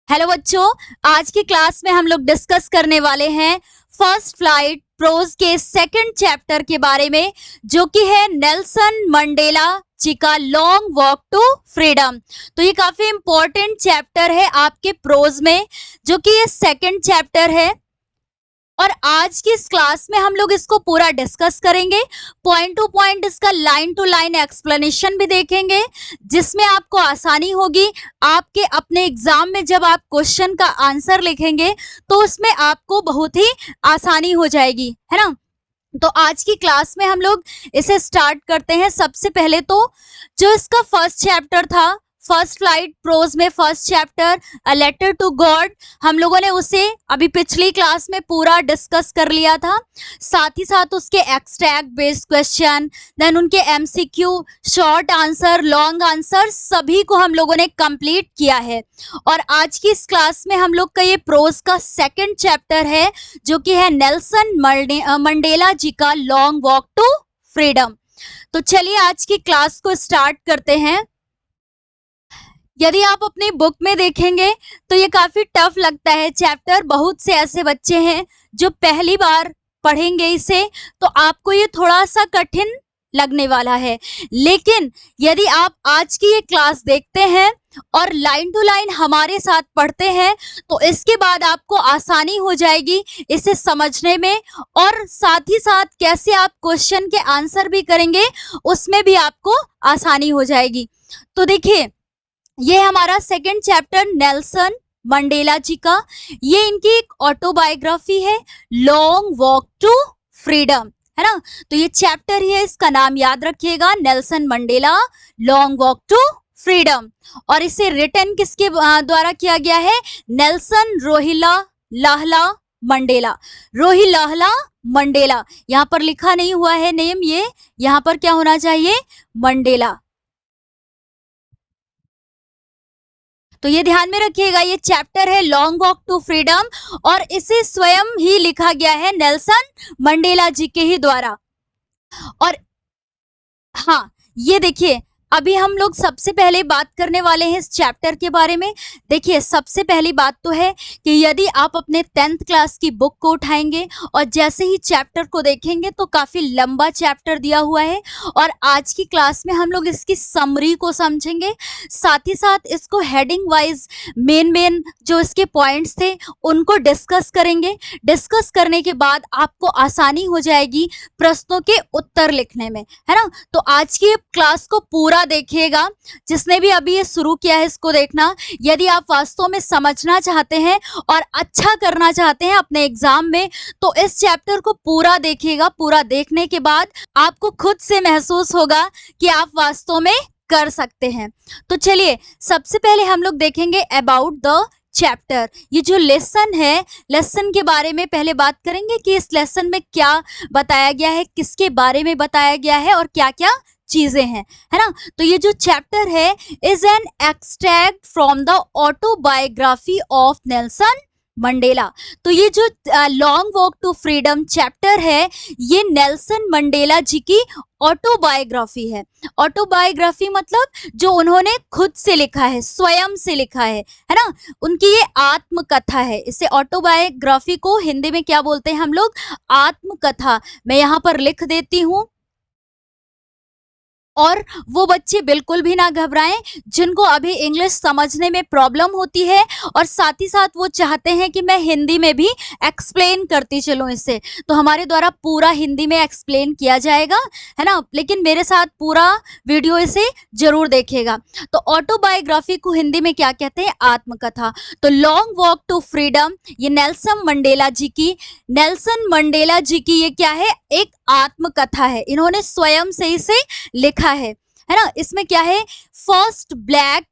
Hello बच्चों, आज की क्लास में हम लोग डिस्कस करने वाले हैं फर्स्ट फ्लाइट प्रोज के सेकंड चैप्टर के बारे में, जो कि है नेल्सन मंडेला जी का लॉन्ग वॉक टू फ्रीडम। तो ये काफी इंपॉर्टेंट चैप्टर है आपके प्रोज में, जो कि ये सेकंड चैप्टर है। और आज की इस क्लास में हम लोग इसको पूरा डिस्कस करेंगे, पॉइंट टू पॉइंट इसका लाइन टू लाइन एक्सप्लेनेशन भी देखेंगे, जिसमें आपको आसानी होगी। आपके अपने एग्जाम में जब आप क्वेश्चन का आंसर लिखेंगे तो उसमें आपको बहुत ही आसानी हो जाएगी, है ना। तो आज की क्लास में हम लोग इसे स्टार्ट करते हैं। सबसे पहले तो जो इसका फर्स्ट चैप्टर था, फर्स्ट फ्लाइट प्रोज में first chapter a letter to God, हम लोगों ने उसे अभी पिछली क्लास में पूरा डिस्कस कर लिया था। साथ ही साथ उसके एक्सट्रैक्ट बेस्ड क्वेश्चन, देन उनके MCQ, short answer, long answer, सभी को हम लोगों ने कंप्लीट किया है। और आज की इस क्लास में हम लोग का ये प्रोज का सेकंड चैप्टर है, जो कि है नेल्सन मंडेला जी का लॉन्ग वॉक टू फ्रीडम। तो चलिए आज की क्लास को स्टार्ट करते हैं। यदि आप अपनी बुक में देखेंगे तो ये काफी टफ लगता है चैप्टर। बहुत से ऐसे बच्चे हैं जो पहली बार पढ़ेंगे इसे, तो आपको ये थोड़ा सा कठिन लगने वाला है। लेकिन यदि आप आज की ये क्लास देखते हैं और लाइन टू लाइन हमारे साथ पढ़ते हैं, तो इसके बाद आपको आसानी हो जाएगी इसे समझने में, और साथ ही साथ कैसे आप क्वेश्चन के आंसर भी करेंगे उसमें भी आपको आसानी हो जाएगी। तो देखिए, ये हमारा सेकंड चैप्टर नेल्सन मंडेला जी का, ये इनकी एक ऑटोबायोग्राफी है, लॉन्ग वॉक टू फ्रीडम, है ना। तो ये चैप्टर ही है, इसका नाम याद रखिएगा, Nelson Mandela long walk to freedom. और इसे रिटन किसके द्वारा किया गया है? Nelson Rolihlahla Mandela, Rolihlahla Mandela. यहाँ पर लिखा नहीं हुआ है नेम, ये यहाँ पर क्या होना चाहिए? मंडेला। तो ये ध्यान में रखिएगा, ये चैप्टर है लॉन्ग वॉक टू फ्रीडम, और इसे स्वयं ही लिखा गया है नेल्सन मंडेला जी के ही द्वारा। और हाँ, ये देखिए, अभी हम लोग सबसे पहले बात करने वाले हैं इस चैप्टर के बारे में। देखिए, सबसे पहली बात तो है कि यदि आप अपने 10th क्लास की बुक को उठाएंगे और जैसे ही चैप्टर को देखेंगे तो काफ़ी लंबा चैप्टर दिया हुआ है, और आज की क्लास में हम लोग इसकी समरी को समझेंगे। साथ ही साथ इसको हेडिंग वाइज मेन जो इसके पॉइंट्स थे उनको डिस्कस करेंगे। डिस्कस करने के बाद आपको आसानी हो जाएगी प्रश्नों के उत्तर लिखने में, है ना। तो आज की क्लास को पूरा देखिएगा। जिसने भी अभी ये शुरू किया है इसको देखना। यदि आप वास्तव में समझना चाहते हैं और अच्छा करना चाहते हैं अपने एग्जाम में, तो इस चैप्टर को पूरा देखिएगा। पूरा देखने के बाद आपको खुद से महसूस होगा कि आप वास्तव में कर सकते हैं। तो चलिए, सबसे पहले हम लोग देखेंगे अबाउट द चैप्टर। ये जो लेसन है, लेसन के बारे में पहले बात करेंगे कि इस लेसन में क्या बताया गया है, किसके बारे में बताया गया है और क्या क्या चीजें हैं, है ना। तो ये जो चैप्टर है is an extract from the autobiography of Nelson Mandela. तो ये जो long walk to freedom chapter है, ये नेल्सन मंडेला जी की ऑटोबायोग्राफी है। ऑटोबायोग्राफी मतलब जो उन्होंने खुद से लिखा है, स्वयं से लिखा है ना। उनकी ये आत्मकथा है। इसे ऑटोबायोग्राफी को हिंदी में क्या बोलते हैं हम लोग? आत्मकथा। मैं यहाँ पर लिख देती हूँ। और वो बच्चे बिल्कुल भी ना घबराएं जिनको अभी इंग्लिश समझने में प्रॉब्लम होती है, और साथ ही साथ वो चाहते हैं कि मैं हिंदी में भी एक्सप्लेन करती चलूं इसे, तो हमारे द्वारा पूरा हिंदी में एक्सप्लेन किया जाएगा, है ना। लेकिन मेरे साथ पूरा वीडियो इसे जरूर देखिएगा। तो ऑटोबायोग्राफी को हिंदी में क्या कहते हैं? आत्मकथा। तो लॉन्ग वॉक टू फ्रीडम, ये नेल्सन मंडेला जी की ये क्या है? एक आत्मकथा है। इन्होंने स्वयं से इसे लिखा है ना। इसमें क्या है? First black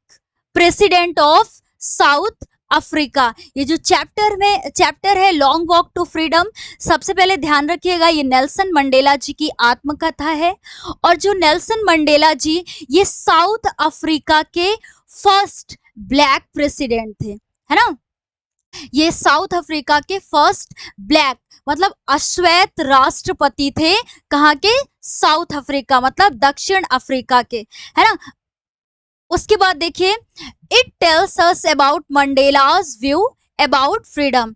president of south Africa. ये जो चैप्टर है लॉन्ग वॉक टू फ्रीडम, सबसे पहले ध्यान रखिएगा ये नेल्सन मंडेला जी की आत्मकथा है। और जो नेल्सन मंडेला जी, ये साउथ अफ्रीका के फर्स्ट ब्लैक प्रेसिडेंट थे, है ना। ये साउथ अफ्रीका के फर्स्ट ब्लैक मतलब अश्वेत राष्ट्रपति थे। कहाँ के? साउथ अफ्रीका मतलब दक्षिण अफ्रीका के, है ना। उसके बाद देखिए, it tells us about Mandela's view about freedom.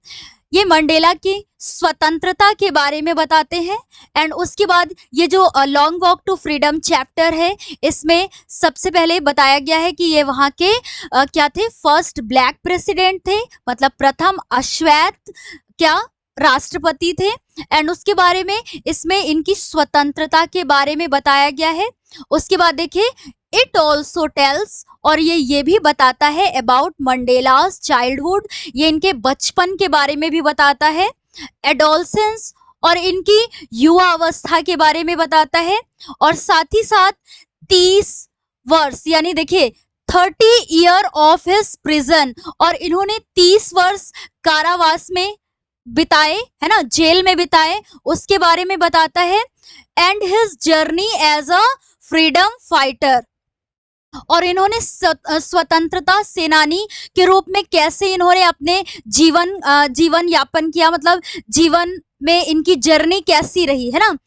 ये मंडेला की स्वतंत्रता के बारे में बताते हैं। एंड उसके बाद ये जो long walk to freedom chapter है, इसमें सबसे पहले बताया गया है कि ये वहाँ के क्या थे, फर्स्ट ब्लैक प्रेसिडेंट थे, मतलब प्रथम अश्वेत क्या राष्ट्रपति थे। एंड उसके बारे में इसमें इनकी स्वतंत्रता के बारे में बताया गया है। उसके बाद देखिए, इट ऑल्सो टेल्स, और ये भी बताता है अबाउट मंडेलास चाइल्डहुड, ये इनके बचपन के बारे में भी बताता है। एडोलसेंस, और इनकी युवा अवस्था के बारे में बताता है। और साथ ही साथ 30 वर्ष, यानी देखिए 30 ईयर ऑफ हिज प्रिजन, और इन्होंने 30 वर्ष कारावास में बिताए, है ना, जेल में बिताए, उसके बारे में बताता है। And his journey as a freedom fighter, और इन्होंने स्वतंत्रता सेनानी के रूप में कैसे इन्होंने अपने जीवन यापन किया, मतलब जीवन में इनकी जर्नी कैसी रही, है ना,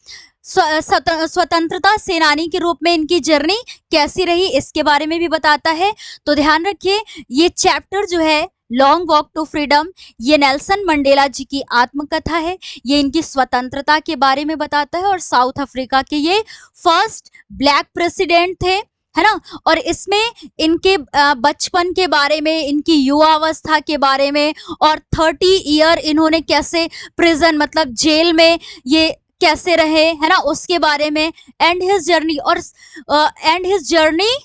स्वतंत्रता सेनानी के रूप में इनकी जर्नी कैसी रही, इसके बारे में भी बताता है। तो ध्यान रखिए, ये चैप्टर जो है लॉन्ग वॉक टू फ्रीडम, ये नेल्सन मंडेला जी की आत्मकथा है। ये इनकी स्वतंत्रता के बारे में बताता है, और साउथ अफ्रीका के ये फर्स्ट ब्लैक प्रेसिडेंट थे, है ना। और इसमें इनके बचपन के बारे में, इनकी युवावस्था के बारे में, और 30 ईयर इन्होंने कैसे प्रिजन मतलब जेल में ये कैसे रहे, है ना, उसके बारे में। एंड हिज जर्नी, और and his journey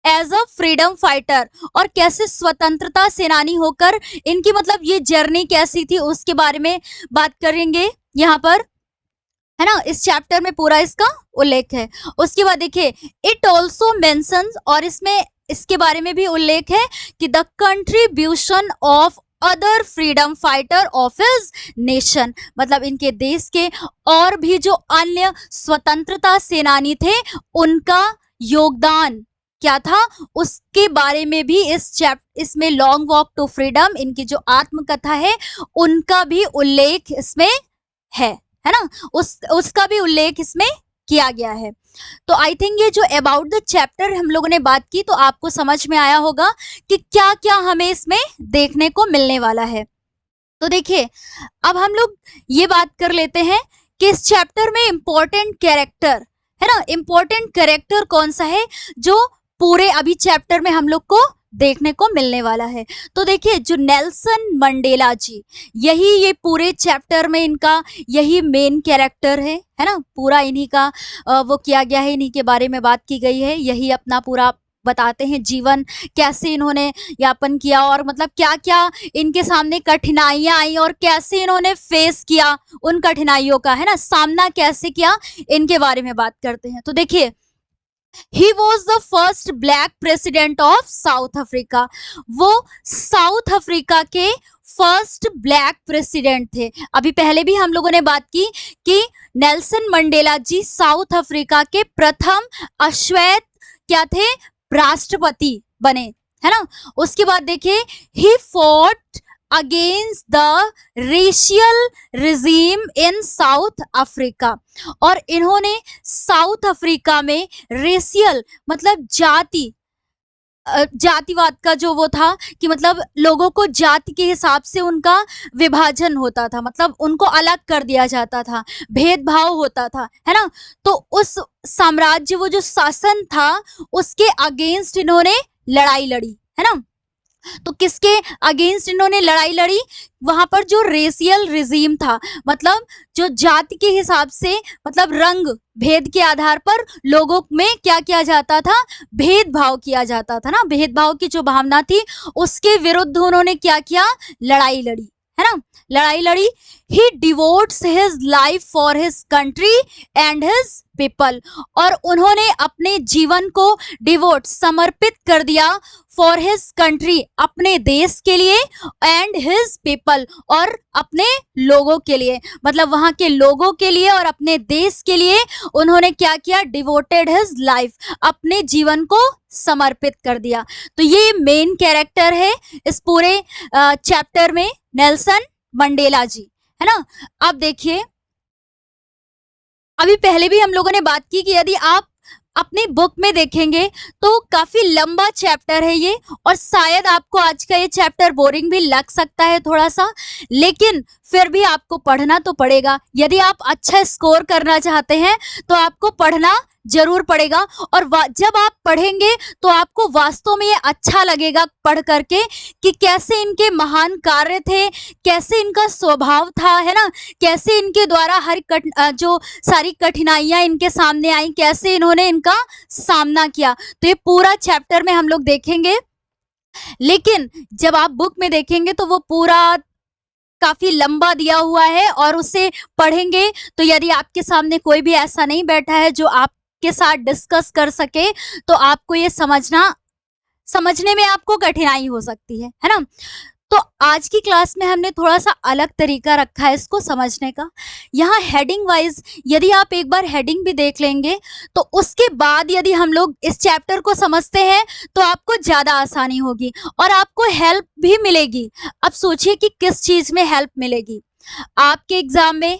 as a freedom fighter, और कैसे स्वतंत्रता सेनानी होकर इनकी मतलब ये जर्नी कैसी थी, उसके बारे में बात करेंगे यहाँ पर, है ना। इस चैप्टर में पूरा इसका उल्लेख है। उसके बाद देखिए, इट ऑल्सो मेंशंस, और इसमें इसके बारे में भी उल्लेख है कि the contribution of other freedom fighter of his nation, मतलब इनके देश के और भी जो अन्य स्वतंत्रता सेनानी थे, उनका योगदान क्या था, उसके बारे में भी इसमें लॉन्ग वॉक टू फ्रीडम, इनकी जो आत्मकथा है, उनका भी उल्लेख इसमें है ना, उसका भी उल्लेख इसमें किया गया है। तो आई थिंक ये जो अबाउट द चैप्टर हम लोगों ने बात की, तो आपको समझ में आया होगा कि क्या क्या हमें इसमें देखने को मिलने वाला है। तो देखिए, अब हम लोग ये बात कर लेते हैं कि इस चैप्टर में इंपॉर्टेंट कैरेक्टर, है ना, इंपॉर्टेंट कैरेक्टर कौन सा है जो पूरे अभी चैप्टर में हम लोग को देखने को मिलने वाला है। तो देखिए, जो नेल्सन मंडेला जी, यही ये पूरे चैप्टर में इनका यही मेन कैरेक्टर है ना, पूरा इन्हीं का वो किया गया है, इन्हीं के बारे में बात की गई है। यही अपना पूरा बताते हैं जीवन कैसे इन्होंने यापन किया, और मतलब क्या क्या इनके सामने कठिनाइयां आई, और कैसे इन्होंने फेस किया उन कठिनाइयों का, है ना, सामना कैसे किया, इनके बारे में बात करते हैं। तो देखिए, He was the first black president of South Africa. वो साउथ अफ्रीका के फर्स्ट ब्लैक प्रेसिडेंट थे। अभी पहले भी हम लोगों ने बात की कि नेल्सन मंडेला जी साउथ अफ्रीका के प्रथम अश्वेत क्या थे, राष्ट्रपति बने, है ना। उसके बाद देखिए, he fought against the racial regime in south Africa, और इन्होंने साउथ अफ्रीका में रेशियल मतलब जातिवाद का जो वो था कि मतलब लोगों को जाति के हिसाब से उनका विभाजन होता था, मतलब उनको अलग कर दिया जाता था, भेदभाव होता था, है ना। तो उस साम्राज्य, वो जो शासन था, उसके अगेंस्ट इन्होंने लड़ाई लड़ी, है ना। तो किसके अगेंस्ट इन्होंने लड़ाई लड़ी, वहां पर जो रेशियल रिजीम था, मतलब जो जाति के हिसाब से, मतलब रंग भेद के आधार पर लोगों में क्या किया जाता था, भेदभाव किया जाता था ना, भेदभाव की जो भावना थी, उसके विरुद्ध उन्होंने क्या किया, लड़ाई लड़ी, है ना, लड़ाई लड़ी। He devotes his life for his country and his people, और उन्होंने अपने जीवन को डिवोट समर्पित कर दिया फॉर हिज कंट्री, अपने देश के लिए, एंड हिज पीपल, और अपने लोगों के लिए, मतलब वहां के लोगों के लिए और अपने देश के लिए उन्होंने क्या किया, डिवोटेड हिज लाइफ, अपने जीवन को समर्पित कर दिया। तो ये मेन कैरेक्टर है इस पूरे चैप्टर में, नेल्सन मंडेला जी, है ना। अब देखिए, अभी पहले भी हम लोगों ने बात की कि यदि आप अपनी बुक में देखेंगे तो काफी लंबा चैप्टर है ये, और शायद आपको आज का ये चैप्टर बोरिंग भी लग सकता है थोड़ा सा, लेकिन फिर भी आपको पढ़ना तो पड़ेगा। यदि आप अच्छा स्कोर करना चाहते हैं तो आपको पढ़ना जरूर पड़ेगा, और जब आप पढ़ेंगे तो आपको वास्तव में ये अच्छा लगेगा पढ़ करके कि कैसे इनके महान कार्य थे, कैसे इनका स्वभाव था, है ना, कैसे इनके द्वारा जो सारी कठिनाइयां इनके सामने आई, कैसे इन्होंने इनका सामना किया। तो ये पूरा चैप्टर में हम लोग देखेंगे, लेकिन जब आप बुक में देखेंगे तो वो पूरा काफी लंबा दिया हुआ है, और उसे पढ़ेंगे तो यदि आपके सामने कोई भी ऐसा नहीं बैठा है जो आपके साथ डिस्कस कर सके, तो आपको ये समझने में आपको कठिनाई हो सकती है ना। तो आज की क्लास में हमने थोड़ा सा अलग तरीका रखा है इसको समझने का। यहाँ हेडिंग वाइज यदि आप एक बार हेडिंग भी देख लेंगे तो उसके बाद यदि हम लोग इस चैप्टर को समझते हैं तो आपको ज़्यादा आसानी होगी और आपको हेल्प भी मिलेगी। अब सोचिए कि किस चीज़ में हेल्प मिलेगी। आपके एग्जाम में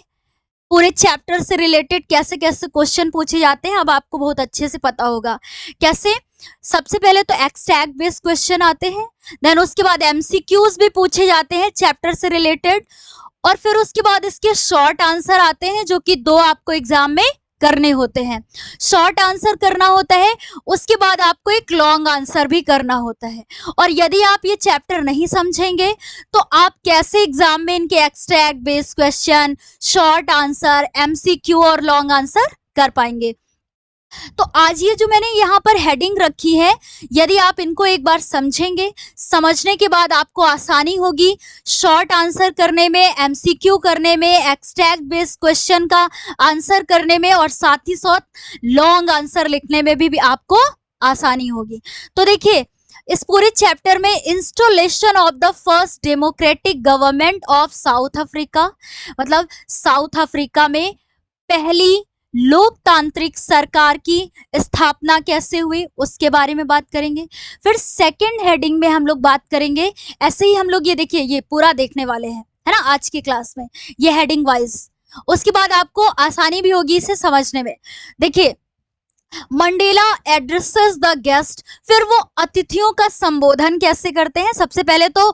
पूरे चैप्टर से रिलेटेड कैसे कैसे क्वेश्चन पूछे जाते हैं, अब आपको बहुत अच्छे से पता होगा कैसे। सबसे पहले तो एक्सट्रैक्ट बेस्ड क्वेश्चन आते हैं, देन उसके बाद एमसीक्यूज भी पूछे जाते हैं चैप्टर से रिलेटेड, और फिर उसके बाद इसके शॉर्ट आंसर आते हैं जो कि 2 आपको एग्जाम में करने होते हैं। शॉर्ट आंसर करना होता है, उसके बाद आपको एक लॉन्ग आंसर भी करना होता है। और यदि आप ये चैप्टर नहीं समझेंगे तो आप कैसे एग्जाम में इनके extract based question, short answer, MCQ और लॉन्ग आंसर कर पाएंगे। तो आज ये जो मैंने यहाँ पर हेडिंग रखी है, यदि आप इनको एक बार समझेंगे, समझने के बाद आपको आसानी होगी शॉर्ट आंसर करने में, एमसीक्यू करने में, एक्सट्रैक्ट बेस्ड क्वेश्चन का आंसर करने में, और साथ ही साथ लॉन्ग आंसर लिखने में भी आपको आसानी होगी। तो देखिए इस पूरे चैप्टर में installation of the first democratic government of south Africa, मतलब साउथ अफ्रीका में पहली लोकतांत्रिक सरकार की स्थापना कैसे हुई उसके बारे में बात करेंगे। फिर सेकंड हेडिंग में हम लोग बात करेंगे, ऐसे ही हम लोग ये देखिए ये पूरा देखने वाले हैं, है ना, आज की क्लास में ये हेडिंग वाइज। उसके बाद आपको आसानी भी होगी इसे समझने में। देखिए मंडेला एड्रेसेस द गेस्ट, फिर वो अतिथियों का संबोधन कैसे करते हैं। सबसे पहले तो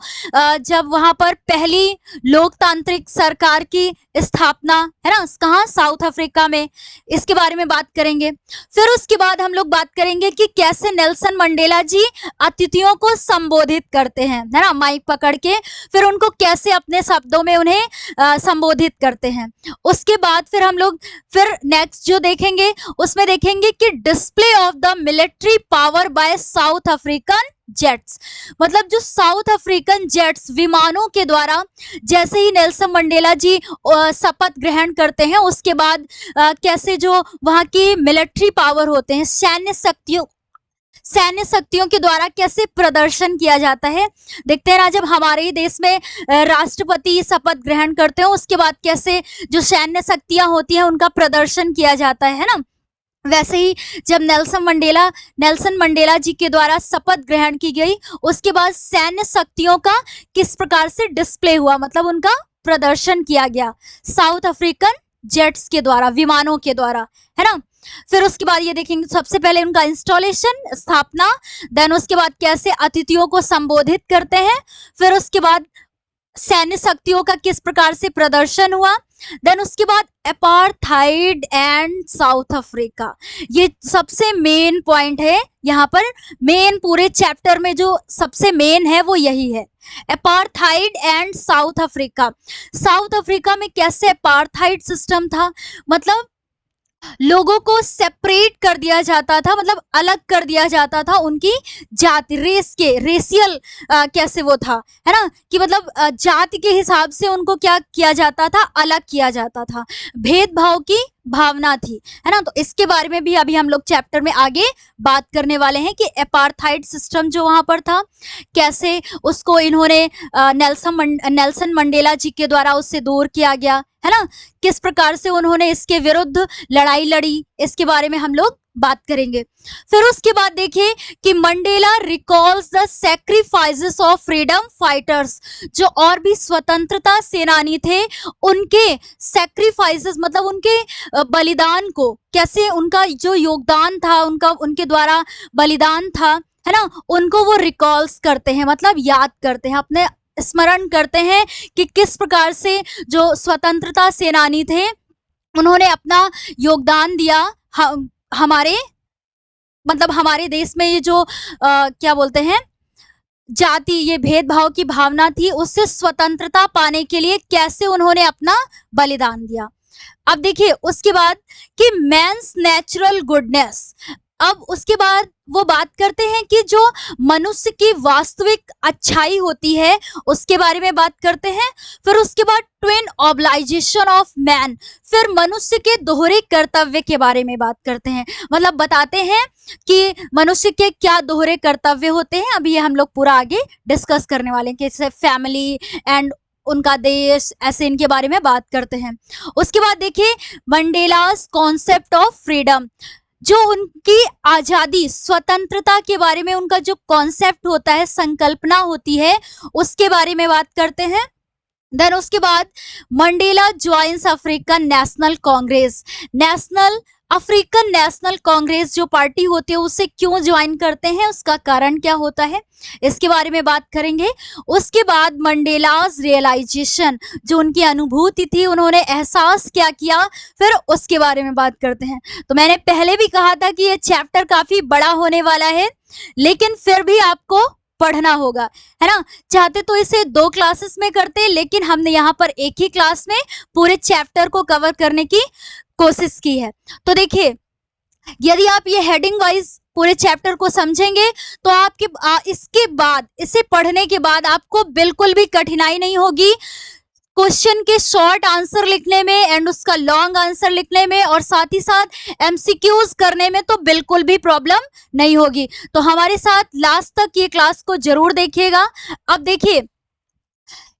जब वहां पर पहली लोकतांत्रिक सरकार की स्थापना, है ना, कहाँ, साउथ अफ्रीका में, इसके बारे में बात करेंगे। फिर उसके बाद हम लोग बात करेंगे कि कैसे नेल्सन मंडेला जी अतिथियों को संबोधित करते हैं, है ना, माइक पकड़ के, फिर उनको कैसे अपने शब्दों में उन्हें संबोधित करते हैं। उसके बाद फिर हम लोग फिर नेक्स्ट जो देखेंगे उसमें देखेंगे कि display of the military power bye south African jets, मतलब जो साउथ अफ्रीकन जेट्स विमानों के द्वारा जैसे ही नेल्सन मंडेला जी शपथ ग्रहण करते हैं उसके बाद कैसे जो वहाँ की मिलिट्री पावर होते हैं, सैन्य शक्तियों के द्वारा कैसे प्रदर्शन किया जाता है। देखते हैं ना, जब हमारे ही देश में राष्ट्रपति शपथ ग्रहण करते हैं उसके बाद कैसे जो सैन्य शक्तियां होती हैं उनका प्रदर्शन किया जाता है ना, वैसे ही जब नेल्सन मंडेला जी के द्वारा शपथ ग्रहण की गई उसके बाद सैन्य शक्तियों का किस प्रकार से डिस्प्ले हुआ, मतलब उनका प्रदर्शन किया गया साउथ अफ्रीकन जेट्स के द्वारा, विमानों के द्वारा, है ना। फिर उसके बाद ये देखेंगे सबसे पहले उनका इंस्टॉलेशन, स्थापना, देन उसके बाद कैसे अतिथियों को संबोधित करते हैं, फिर उसके बाद सैन्य शक्तियों का किस प्रकार से प्रदर्शन हुआ, देन उसके बाद अपार्थाइड एंड साउथ अफ्रीका। ये सबसे मेन पॉइंट है यहाँ पर, मेन पूरे चैप्टर में जो सबसे मेन है वो यही है, apartheid and south Africa. South Africa में कैसे अपार्थाइड सिस्टम था, मतलब लोगों को सेपरेट कर दिया जाता था, मतलब अलग कर दिया जाता था उनकी जाति, रेशियल कैसे वो था, है ना, कि मतलब जाति के हिसाब से उनको क्या किया जाता था, अलग किया जाता था, भेदभाव की भावना थी, है ना। तो इसके बारे में भी अभी हम लोग चैप्टर में आगे बात करने वाले हैं कि अपार्थाइड सिस्टम जो वहां पर था कैसे उसको इन्होंने नेल्सन मंडेला जी के द्वारा उससे दूर किया गया, है ना, किस प्रकार से उन्होंने इसके विरुद्ध लड़ाई लड़ी, इसके बारे में हम लोग बात करेंगे। फिर उसके बाद देखिए कि Mandela recalls the sacrifices of freedom fighters, जो और भी स्वतंत्रता सेनानी थे उनके सैक्रिफाइसेस मतलब उनके बलिदान को, कैसे उनका जो योगदान था, उनका उनके द्वारा बलिदान था, है ना, उनको वो रिकॉल्स करते हैं, मतलब याद करते हैं, अपने स्मरण करते हैं कि किस प्रकार से जो स्वतंत्रता सेनानी थे उन्होंने अपना योगदान दिया हमारे मतलब हमारे देश में ये जो क्या बोलते हैं जाति, ये भेदभाव की भावना थी, उससे स्वतंत्रता पाने के लिए कैसे उन्होंने अपना बलिदान दिया। अब देखिए उसके बाद कि मैंस नेचुरल गुडनेस, अब उसके बाद वो बात करते हैं कि जो मनुष्य की वास्तविक अच्छाई होती है उसके बारे में बात करते हैं। फिर उसके बाद ट्विन ऑब्लाइजेशन ऑफ मैन, फिर मनुष्य के दोहरे कर्तव्य के बारे में बात करते हैं, मतलब बताते हैं कि मनुष्य के क्या दोहरे कर्तव्य होते हैं। अभी ये हम लोग पूरा आगे डिस्कस करने वाले हैं, जैसे फैमिली एंड उनका देश, ऐसे इनके बारे में बात करते हैं। उसके बाद देखिए मंडेलास कॉन्सेप्ट ऑफ फ्रीडम, जो उनकी आजादी स्वतंत्रता के बारे में उनका जो कॉन्सेप्ट होता है, संकल्पना होती है, उसके बारे में बात करते हैं। देन उसके बाद Mandela joins African national Congress, national African national Congress जो पार्टी होती है उसे क्यों ज्वाइन करते हैं, उसका कारण क्या होता है, इसके बारे में बात करेंगे। उसके बाद मंडेलास रियलाइजेशन, जो उनकी अनुभूति थी, उन्होंने एहसास क्या किया, फिर उसके बारे में बात करते हैं। तो मैंने पहले भी कहा था कि ये चैप्टर काफी बड़ा होने वाला है, लेकिन फिर भी आपको पढ़ना होगा, है ना। चाहते तो इसे 2 क्लासेस में करते, लेकिन हमने यहाँ पर एक ही क्लास में पूरे चैप्टर को कवर करने की कोशिश की है। तो देखिए यदि आप ये हेडिंग वाइज पूरे चैप्टर को समझेंगे तो आपके इसके बाद, इसे पढ़ने के बाद आपको बिल्कुल भी कठिनाई नहीं होगी क्वेश्चन के शॉर्ट आंसर लिखने में एंड उसका लॉन्ग आंसर लिखने में, और साथ ही साथ एमसीक्यूज करने में तो बिल्कुल भी प्रॉब्लम नहीं होगी। तो हमारे साथ लास्ट तक ये क्लास को जरूर देखिएगा। अब देखिए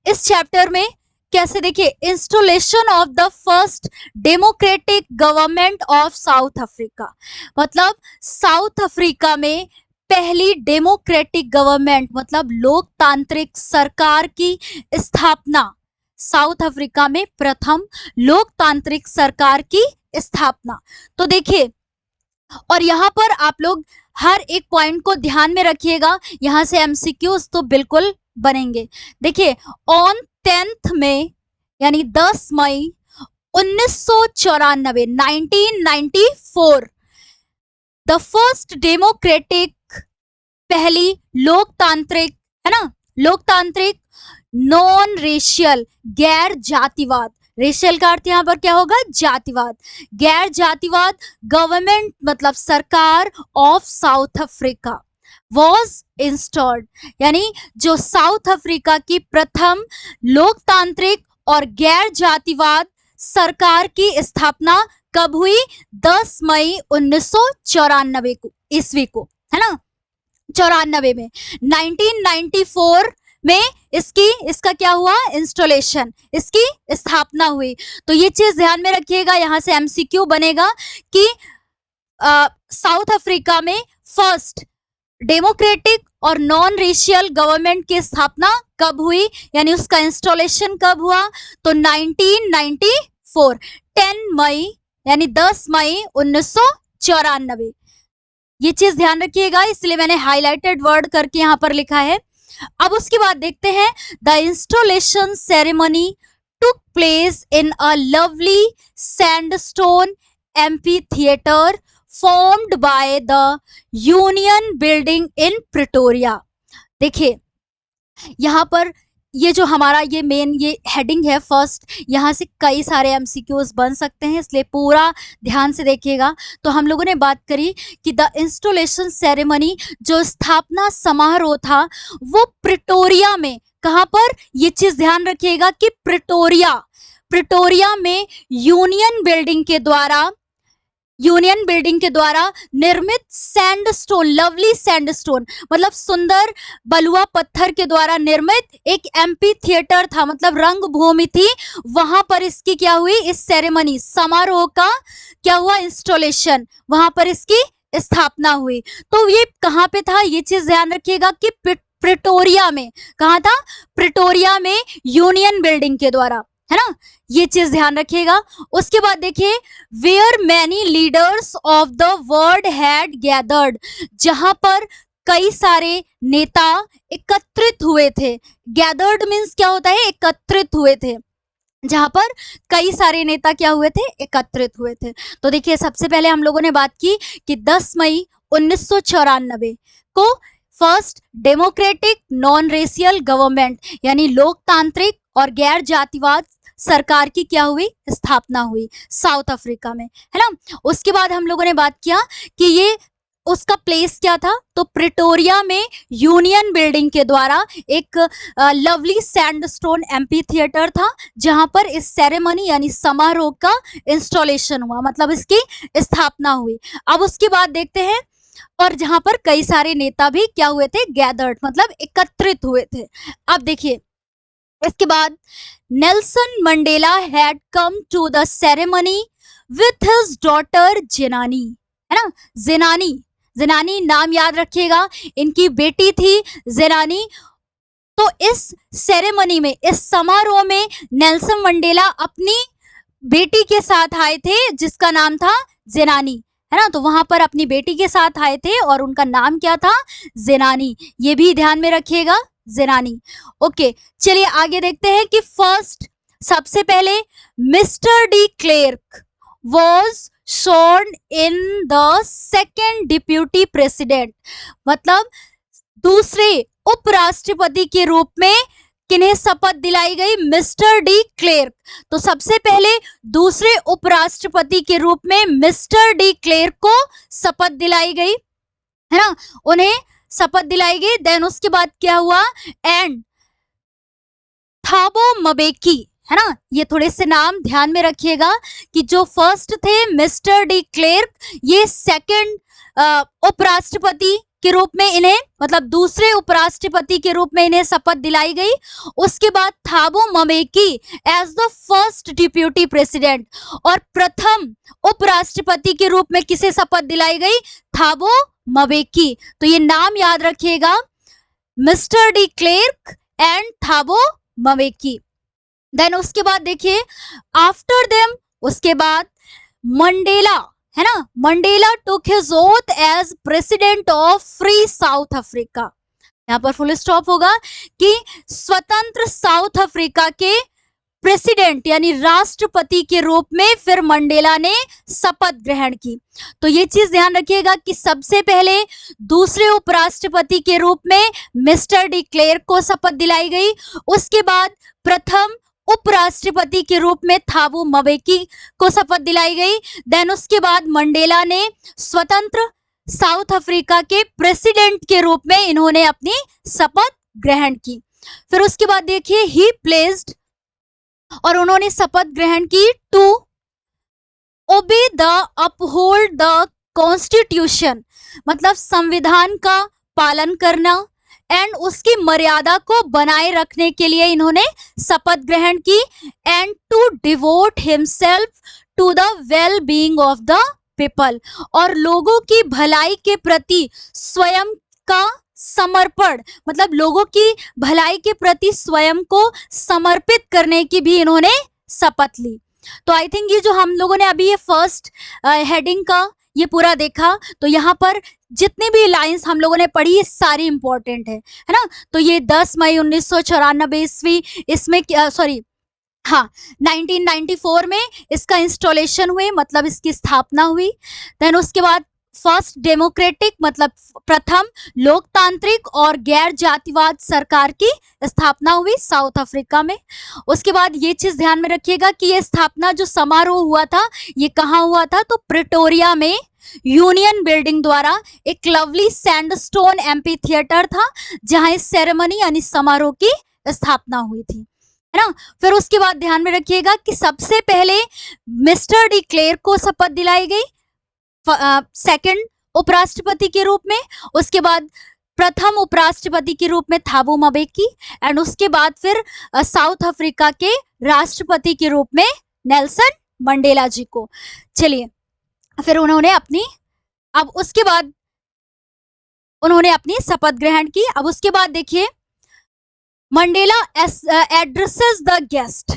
इस चैप्टर में कैसे, देखिए installation of the first democratic government of south Africa, मतलब साउथ अफ्रीका में पहली डेमोक्रेटिक गवर्नमेंट मतलब लोकतांत्रिक सरकार की स्थापना, साउथ अफ्रीका में प्रथम लोकतांत्रिक सरकार की स्थापना। तो देखिए, और यहाँ पर आप लोग हर एक पॉइंट को ध्यान में रखिएगा, यहाँ से एमसीक्यूज तो बिल्कुल बनेंगे। देखिए ऑन 10 मई यानी 10 मई 1994 1994 द फर्स्ट डेमोक्रेटिक, पहली लोकतांत्रिक, है ना, लोकतांत्रिक नॉन रेशियल, गैर जातिवाद, रेशियल का अर्थ यहाँ पर क्या होगा, जातिवाद, गैर जातिवाद गवर्नमेंट मतलब सरकार of south Africa was installed, यानी जो साउथ अफ्रीका की प्रथम लोकतांत्रिक और गैर जातिवाद सरकार की स्थापना कब हुई, 10 मई 1994 को, ईस्वी को, है ना, 94 में। 1994 में इसका क्या हुआ, इंस्टॉलेशन, इसकी स्थापना हुई। तो ये चीज ध्यान में रखिएगा, यहाँ से एमसीक्यू बनेगा कि साउथ अफ्रीका में फर्स्ट डेमोक्रेटिक और नॉन रेशियल गवर्नमेंट की स्थापना कब हुई, यानी उसका इंस्टॉलेशन कब हुआ, तो 1994 10 मई यानी 10 मई 1994। ये चीज ध्यान रखिएगा, इसलिए मैंने हाईलाइटेड वर्ड करके यहाँ पर लिखा है। अब उसके बाद देखते हैं, the installation ceremony took place in a lovely sandstone amphi theatre formed by the Union Building in Pretoria। देखिए यहाँ पर ये जो हमारा ये मेन ये हेडिंग है फर्स्ट, यहाँ से कई सारे एमसीक्यूज बन सकते हैं, इसलिए पूरा ध्यान से देखिएगा। तो हम लोगों ने बात करी कि द इंस्टॉलेशन सेरेमनी, जो स्थापना समारोह था वो प्रिटोरिया में, कहाँ पर, ये चीज ध्यान रखिएगा कि प्रिटोरिया में यूनियन बिल्डिंग के द्वारा यूनियन बिल्डिंग के द्वारा निर्मित सैंडस्टोन, लवली सैंडस्टोन मतलब सुंदर बलुआ पत्थर के द्वारा निर्मित एक एम्पी थिएटर था, मतलब रंगभूमि थी। वहां पर इसकी क्या हुई, इस सेरेमनी समारोह का क्या हुआ, इंस्टॉलेशन, वहां पर इसकी स्थापना हुई। तो ये कहाँ पे था, ये चीज ध्यान रखिएगा कि प्रिटोरिया में, कहाँ था, प्रिटोरिया में यूनियन बिल्डिंग के द्वारा, है ना, ये चीज ध्यान रखिएगा। उसके बाद देखिए where many leaders of the world had gathered, जहां पर कई सारे नेता एकत्रित हुए थे। गैदर्ड मीन्स क्या होता है, एकत्रित हुए थे, जहां पर कई सारे नेता क्या हुए थे, एकत्रित हुए थे। तो देखिए सबसे पहले हम लोगों ने बात की कि 10 मई 1994 को first democratic non racial government यानी लोकतांत्रिक और गैर जातिवाद सरकार की क्या हुई, स्थापना हुई साउथ अफ्रीका में, है ना। उसके बाद हम लोगों ने बात किया कि ये उसका प्लेस क्या था, तो प्रिटोरिया में यूनियन बिल्डिंग के द्वारा एक लवली सैंडस्टोन एम्पी थिएटर था, जहां पर इस सेरेमनी यानी समारोह का इंस्टॉलेशन हुआ, मतलब इसकी स्थापना हुई। अब उसके बाद देखते हैं, और जहां पर कई सारे नेता भी क्या हुए थे, गैदर्ड मतलब एकत्रित हुए थे। अब देखिए इसके बाद Nelson Mandela had come to the ceremony with his daughter Zenani, है ना, जेनानी, जेनानी नाम याद रखिएगा, इनकी बेटी थी जेनानी। तो इस सेरेमनी में, इस समारोह में नेल्सन मंडेला अपनी बेटी के साथ आए थे, जिसका नाम था जेनानी, है ना। तो वहां पर अपनी बेटी के साथ आए थे और उनका नाम क्या था, जेनानी, ये भी ध्यान में रखिएगा, जेनानी। ओके चलिए आगे देखते हैं कि फर्स्ट, सबसे पहले mister de Klerk was shown in the second deputy president, मतलब दूसरे उपराष्ट्रपति के रूप में किन्हें शपथ दिलाई गई, मिस्टर डी क्लेर्क। तो सबसे पहले दूसरे उपराष्ट्रपति के रूप में मिस्टर डी क्लेर्क को शपथ दिलाई गई, है ना, उन्हें शपथ दिलाई गई। देन उसके बाद क्या हुआ, एंड थाबो मबेकी, है ना, ये थोड़े से नाम ध्यान में रखिएगा कि जो फर्स्ट थे मिस्टर डी क्लेर्क, ये सेकंड उपराष्ट्रपति के रूप में इन्हें, मतलब दूसरे उपराष्ट्रपति के रूप में इन्हें शपथ दिलाई गई। उसके बाद Thabo Mbeki as the first deputy president, और प्रथम उपराष्ट्रपति के रूप में किसे शपथ दिलाई गई, थाबो मबेकी। तो ये नाम याद रखिएगा, mister de Klerk and Thabo Mbeki. Then उसके बाद देखिए आफ्टर देम, उसके बाद मंडेला, है ना, Mandela took his oath as president of free South Africa. यहाँ पर फुल स्टॉप होगा कि स्वतंत्र साउथ अफ्रीका के प्रेसिडेंट यानी राष्ट्रपति के रूप में फिर मंडेला ने शपथ ग्रहण की। तो ये चीज ध्यान रखिएगा कि सबसे पहले दूसरे उपराष्ट्रपति के रूप में मिस्टर डी क्लेर्क को शपथ दिलाई गई, उसके बाद प्रथम उपराष्ट्रपति के रूप में थाबो मबेकी को शपथ दिलाई गई। देन उसके बाद मंडेला ने स्वतंत्र साउथ अफ्रीका के प्रेसिडेंट के रूप में इन्होंने अपनी शपथ ग्रहण की। फिर उसके बाद देखिए ही प्लेस्ड, और उन्होंने शपथ ग्रहण की to obey the uphold the constitution, मतलब संविधान का पालन करना, एंड उसकी मर्यादा को बनाए रखने के लिए इन्होंने शपथ ग्रहण की, and to devote himself to the well being of the people, और लोगों की भलाई के प्रति स्वयं का समर्पण, मतलब लोगों की भलाई के प्रति स्वयं को समर्पित करने की भी इन्होंने शपथ ली। तो आई थिंक ये जो हम लोगों ने अभी ये फर्स्ट हेडिंग का ये पूरा देखा, तो यहाँ पर जितनी भी लाइंस हम लोगों ने पढ़ी ये सारी इंपॉर्टेंट है ना। तो ये 10 मई 1994 ईस्वी, इसमें सॉरी हाँ 1994 में इसका इंस्टॉलेशन हुई, मतलब इसकी स्थापना हुई। देन उसके बाद फर्स्ट डेमोक्रेटिक मतलब प्रथम लोकतांत्रिक और गैर जातिवाद सरकार की स्थापना हुई साउथ अफ्रीका में। उसके बाद ये चीज ध्यान में रखिएगा कि ये स्थापना जो समारोह हुआ था ये कहाँ हुआ था, तो प्रिटोरिया में यूनियन बिल्डिंग द्वारा एक लवली सैंडस्टोन एम्पी थिएटर था, जहां इस सेरेमनी यानी समारोह की स्थापना हुई थी, है ना। फिर उसके बाद ध्यान में रखिएगा कि सबसे पहले मिस्टर डी क्लेर्क को शपथ दिलाई गई, सेकंड उपराष्ट्रपति के रूप में, उसके बाद प्रथम उपराष्ट्रपति के रूप में थाबू म्बेकी, एंड उसके बाद फिर साउथ अफ्रीका के राष्ट्रपति के रूप में नेल्सन मंडेला जी को। चलिए, फिर उन्होंने अपनी शपथ ग्रहण की। अब उसके बाद देखिए, Mandela addresses the guest.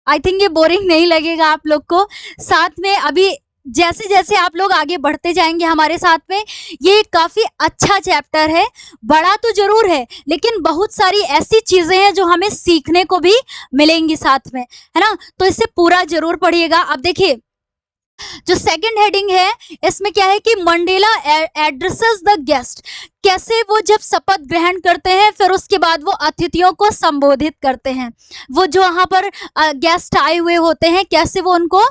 I think ये बोरिंग नहीं लगेगा आप लोग को। साथ में अभी जैसे जैसे आप लोग आगे बढ़ते जाएंगे हमारे साथ में, ये काफी अच्छा चैप्टर है। बड़ा तो जरूर है, लेकिन बहुत सारी ऐसी चीजें हैं जो हमें सीखने को भी मिलेंगी साथ में, है ना। तो इसे पूरा जरूर पढ़िएगा। अब देखिए, जो सेकंड हेडिंग है, इसमें क्या है कि मंडेला एड्रेसेस द गेस्ट। कैसे वो जब शपथ ग्रहण करते हैं, फिर उसके बाद वो अतिथियों को संबोधित करते हैं। वो जो वहां पर गेस्ट आए हुए होते हैं, कैसे वो उनको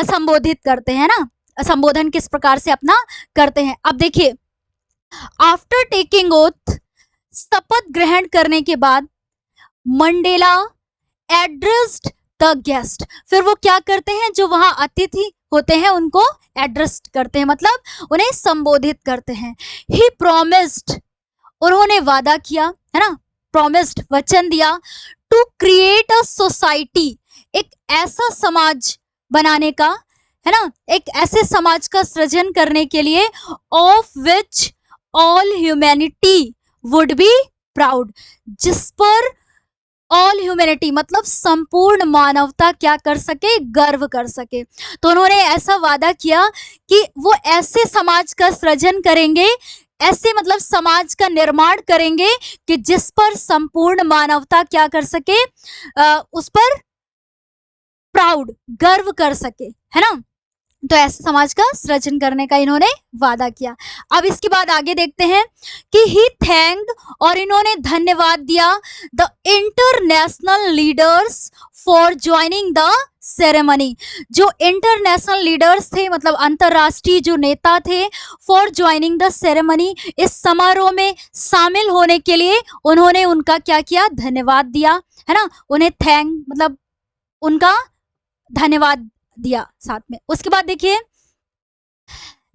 संबोधित करते हैं ना, संबोधन किस प्रकार से अपना करते हैं। अब देखिए, आफ्टर टेकिंग ओथ, शपथ ग्रहण करने के बाद मंडेला एड्रेस्ड द गेस्ट। फिर वो क्या करते हैं, जो वहां अतिथि होते हैं उनको एड्रेस करते हैं, मतलब उन्हें संबोधित करते हैं। ही प्रोमिस्ड, उन्होंने वादा किया, है ना, प्रोमिस्ड वचन दिया, टू क्रिएट अ सोसाइटी, एक ऐसा समाज बनाने का, है ना, एक ऐसे समाज का सृजन करने के लिए, of which all humanity would be proud, जिस पर ऑल ह्यूमैनिटी मतलब संपूर्ण मानवता क्या कर सके, गर्व कर सके। तो उन्होंने ऐसा वादा किया कि वो ऐसे समाज का सृजन करेंगे, ऐसे मतलब समाज का निर्माण करेंगे कि जिस पर संपूर्ण मानवता क्या कर सके, उस पर प्राउड, गर्व कर सके, है ना। तो ऐसे समाज का सृजन करने का इन्होंने वादा किया। अब इसके बाद आगे देखते हैं कि ही थैंक्ड, और इन्होंने धन्यवाद दिया, the international leaders for joining the ceremony. जो इंटरनेशनल लीडर्स थे, मतलब अंतरराष्ट्रीय जो नेता थे, फॉर ज्वाइनिंग द सेरेमनी, इस समारोह में शामिल होने के लिए उन्होंने उनका क्या किया, धन्यवाद दिया, है ना। उन्हें थैंक मतलब उनका धन्यवाद दिया साथ में। उसके बाद देखिए,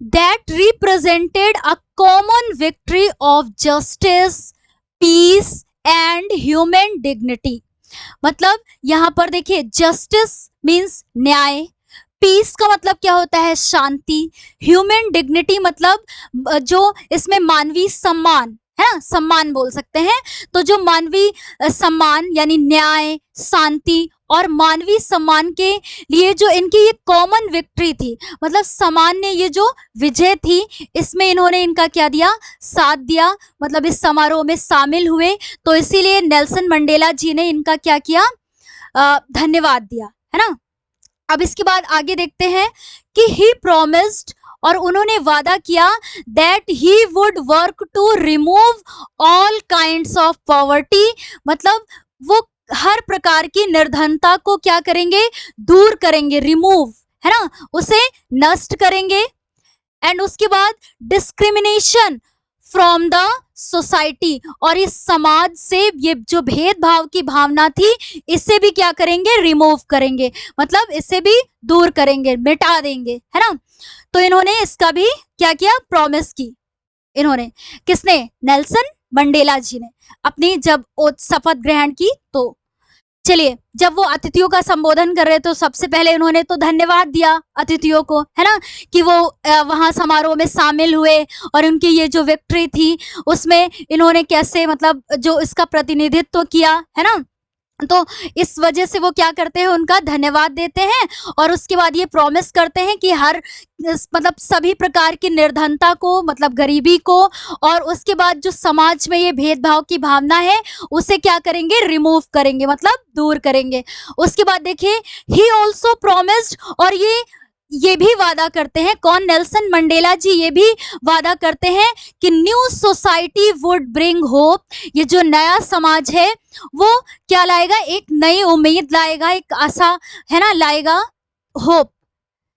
that represented a common victory of justice, peace and human dignity. मतलब यहां पर देखिए, जस्टिस मींस न्याय, पीस का मतलब क्या होता है, शांति, ह्यूमन डिग्निटी मतलब जो इसमें मानवीय सम्मान, है ना, सम्मान बोल सकते हैं। तो जो मानवीय सम्मान यानी न्याय, शांति और मानवीय सम्मान के लिए जो इनकी ये कॉमन विक्ट्री थी, मतलब सामान्य ये जो विजय थी, इसमें इन्होंने इनका क्या दिया, साथ दिया, मतलब इस समारोह में शामिल हुए। तो इसीलिए नेल्सन मंडेला जी ने इनका क्या किया, धन्यवाद दिया, है ना। अब इसके बाद आगे देखते हैं कि ही प्रोमिस्ड, और उन्होंने वादा किया, that he would work to remove all kinds of poverty, मतलब वो हर प्रकार की निर्धनता को क्या करेंगे, दूर करेंगे, रिमूव, है ना, उसे नष्ट करेंगे। एंड उसके बाद डिस्क्रिमिनेशन फ्रॉम द सोसाइटी, और इस समाज से ये जो भेदभाव की भावना थी, इसे भी क्या करेंगे, रिमूव करेंगे, मतलब इसे भी दूर करेंगे, मिटा देंगे, है ना। तो इन्होंने इसका भी क्या किया, प्रॉमिस की। इन्होंने, किसने, नेल्सन मंडेला जी ने अपनी जब शपथ ग्रहण की। तो चलिए, जब वो अतिथियों का संबोधन कर रहे तो सबसे पहले उन्होंने तो धन्यवाद दिया अतिथियों को, है ना, कि वो वहां समारोह में शामिल हुए और उनकी ये जो विक्ट्री थी उसमें इन्होंने कैसे मतलब जो इसका प्रतिनिधित्व किया, है ना। तो इस वजह से वो क्या करते हैं, उनका धन्यवाद देते हैं, और उसके बाद ये प्रॉमिस करते हैं कि हर मतलब सभी प्रकार की निर्धनता को, मतलब गरीबी को, और उसके बाद जो समाज में ये भेदभाव की भावना है उसे क्या करेंगे, रिमूव करेंगे, मतलब दूर करेंगे। उसके बाद देखिए, ही ऑल्सो प्रॉमिस्ड, और ये भी वादा करते हैं, कौन, नेल्सन मंडेला जी ये भी वादा करते हैं कि new society would bring hope, ये जो नया समाज है वो क्या लाएगा, एक नई उम्मीद लाएगा, एक आशा, है ना, लाएगा, होप।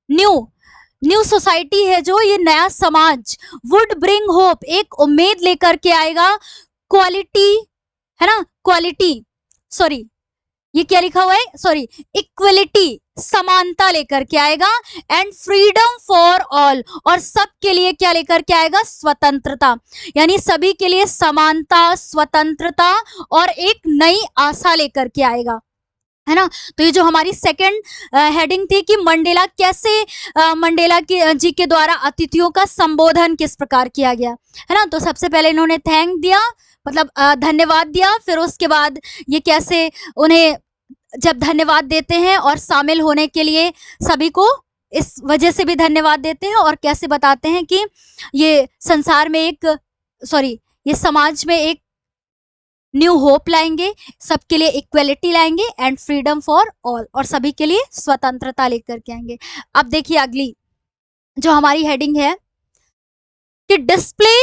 न्यू सोसाइटी है जो ये नया समाज, वुड ब्रिंग होप, एक उम्मीद लेकर के आएगा, क्वालिटी, है ना, क्वालिटी, सॉरी, ये क्या लिखा हुआ है, सॉरी, इक्वलिटी, समानता लेकर के आएगा, एंड फ्रीडम फॉर ऑल, और सबके लिए क्या लेकर के आएगा, स्वतंत्रता, यानी सभी के लिए समानता, स्वतंत्रता और एक नई आशा लेकर के आएगा, है ना। तो ये जो हमारी सेकंड हेडिंग थी कि मंडेला कैसे मंडेला जी के द्वारा अतिथियों का संबोधन किस प्रकार किया गया, है ना। तो सबसे पहले इन्होंने थैंक दिया, मतलब धन्यवाद दिया, फिर उसके बाद ये कैसे उन्हें जब धन्यवाद देते हैं और शामिल होने के लिए सभी को इस वजह से भी धन्यवाद देते हैं, और कैसे बताते हैं कि ये संसार में एक, सॉरी, ये समाज में एक न्यू होप लाएंगे, सबके लिए इक्वलिटी लाएंगे, एंड फ्रीडम फॉर ऑल, और सभी के लिए स्वतंत्रता लेकर के आएंगे। अब देखिए अगली जो हमारी हेडिंग है कि display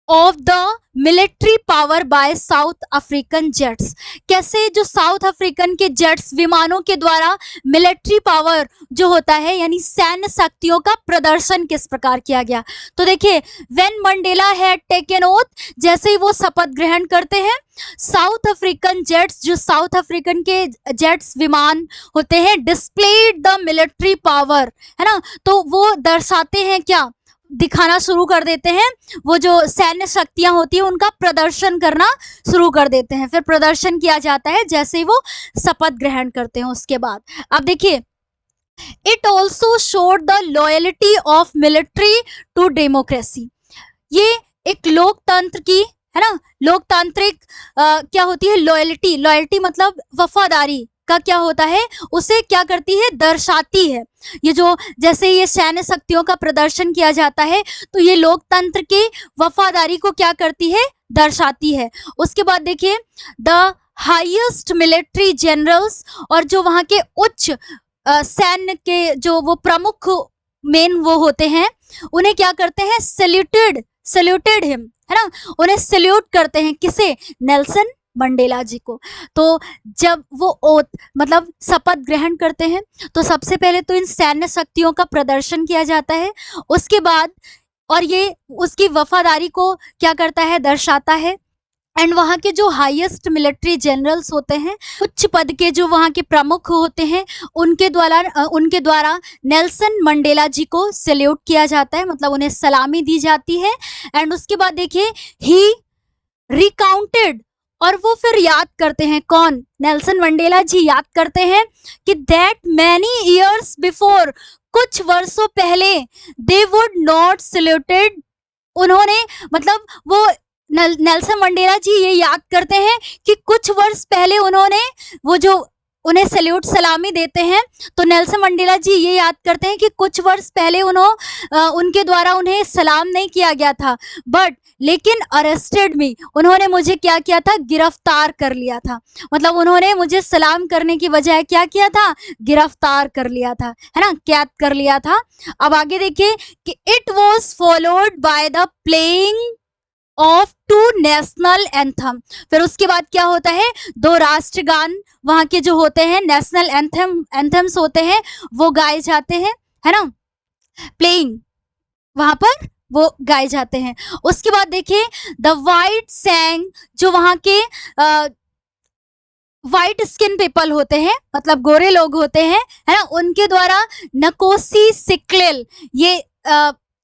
of the military power bye south African jets, कैसे जो साउथ अफ्रीकन के जेट्स विमानों के द्वारा मिलिट्री पावर जो होता है यानी सैन्य शक्तियों का प्रदर्शन किस प्रकार किया गया। तो देखिए, when Mandela had taken oath, जैसे ही वो शपथ ग्रहण करते हैं, साउथ अफ्रीकन जेट्स, जो साउथ अफ्रीकन के जेट्स विमान होते हैं, डिस्प्लेड द मिलिट्री पावर, है ना। तो वो दर्शाते हैं क्या, दिखाना शुरू कर देते हैं, वो जो सैन्य शक्तियां होती है उनका प्रदर्शन करना शुरू कर देते हैं। फिर प्रदर्शन किया जाता है जैसे ही वो शपथ ग्रहण करते हैं उसके बाद। अब देखिए, it also showed the loyalty of military to democracy, ये एक लोकतंत्र की, है ना, लोकतांत्रिक क्या होती है, लॉयल्टी, लॉयल्टी मतलब वफादारी का क्या होता है, उसे क्या करती है, दर्शाती है। ये जो जैसे ये सैन्य शक्तियों का प्रदर्शन किया जाता है तो ये लोकतंत्र के वफादारी को क्या करती है, दर्शाती है। उसके बाद देखिए, द हाईएस्ट मिलिट्री जनरल्स, और जो वहाँ के उच्च सैन्य के जो वो प्रमुख मेन वो होते हैं, उन्हें क्या करते हैं, सल्यूटेड हिम, है ना, उन्हें सल्यूट करते हैं, किसे, नेल्सन मंडेला जी को। तो जब वो ओथ मतलब शपथ ग्रहण करते हैं तो सबसे पहले तो इन सैन्य शक्तियों का प्रदर्शन किया जाता है, उसके बाद, और ये उसकी वफादारी को क्या करता है, दर्शाता है। एंड वहाँ के जो हाईएस्ट मिलिट्री जनरल्स होते हैं, उच्च पद के जो वहाँ के प्रमुख होते हैं, उनके द्वारा नेल्सन मंडेला जी को सल्यूट किया जाता है, मतलब उन्हें सलामी दी जाती है। एंड उसके बाद देखिए, ही रिकाउंटेड, और वो फिर याद करते हैं, कौन, नेल्सन मंडेला जी याद करते हैं कि दैट मैनी ईयर्स बिफोर, कुछ वर्षों पहले, दे वुड नॉट सल्यूटेड, उन्होंने, मतलब वो नेल्सन मंडेला जी ये याद करते हैं कि कुछ वर्ष पहले उन्होंने, वो जो उन्हें सल्यूट सलामी देते हैं, तो नेल्सन मंडेला जी ये याद करते हैं कि कुछ वर्ष पहले उनके द्वारा उन्हें सलाम नहीं किया गया था, बट लेकिन अरेस्टेड मी, उन्होंने मुझे क्या किया था, गिरफ्तार कर लिया था। मतलब उन्होंने मुझे सलाम करने की बजाय क्या किया था, गिरफ्तार कर लिया था, है ना, कैद कर लिया था। अब आगे देखिए कि it was followed by the playing of to national anthem, फिर उसके बाद क्या होता है, दो राष्ट्रगान वहाँ के जो होते हैं, नेशनल एंथम्स होते हैं, वो गाए जाते हैं, है ना, प्लेइंग वहां पर वो गाए जाते हैं। उसके बाद देखिए, द वाइट सैंग, जो वहाँ के वाइट स्किन पीपल होते हैं, मतलब गोरे लोग होते हैं, है ना, उनके द्वारा नकोसी सिक्लेल, ये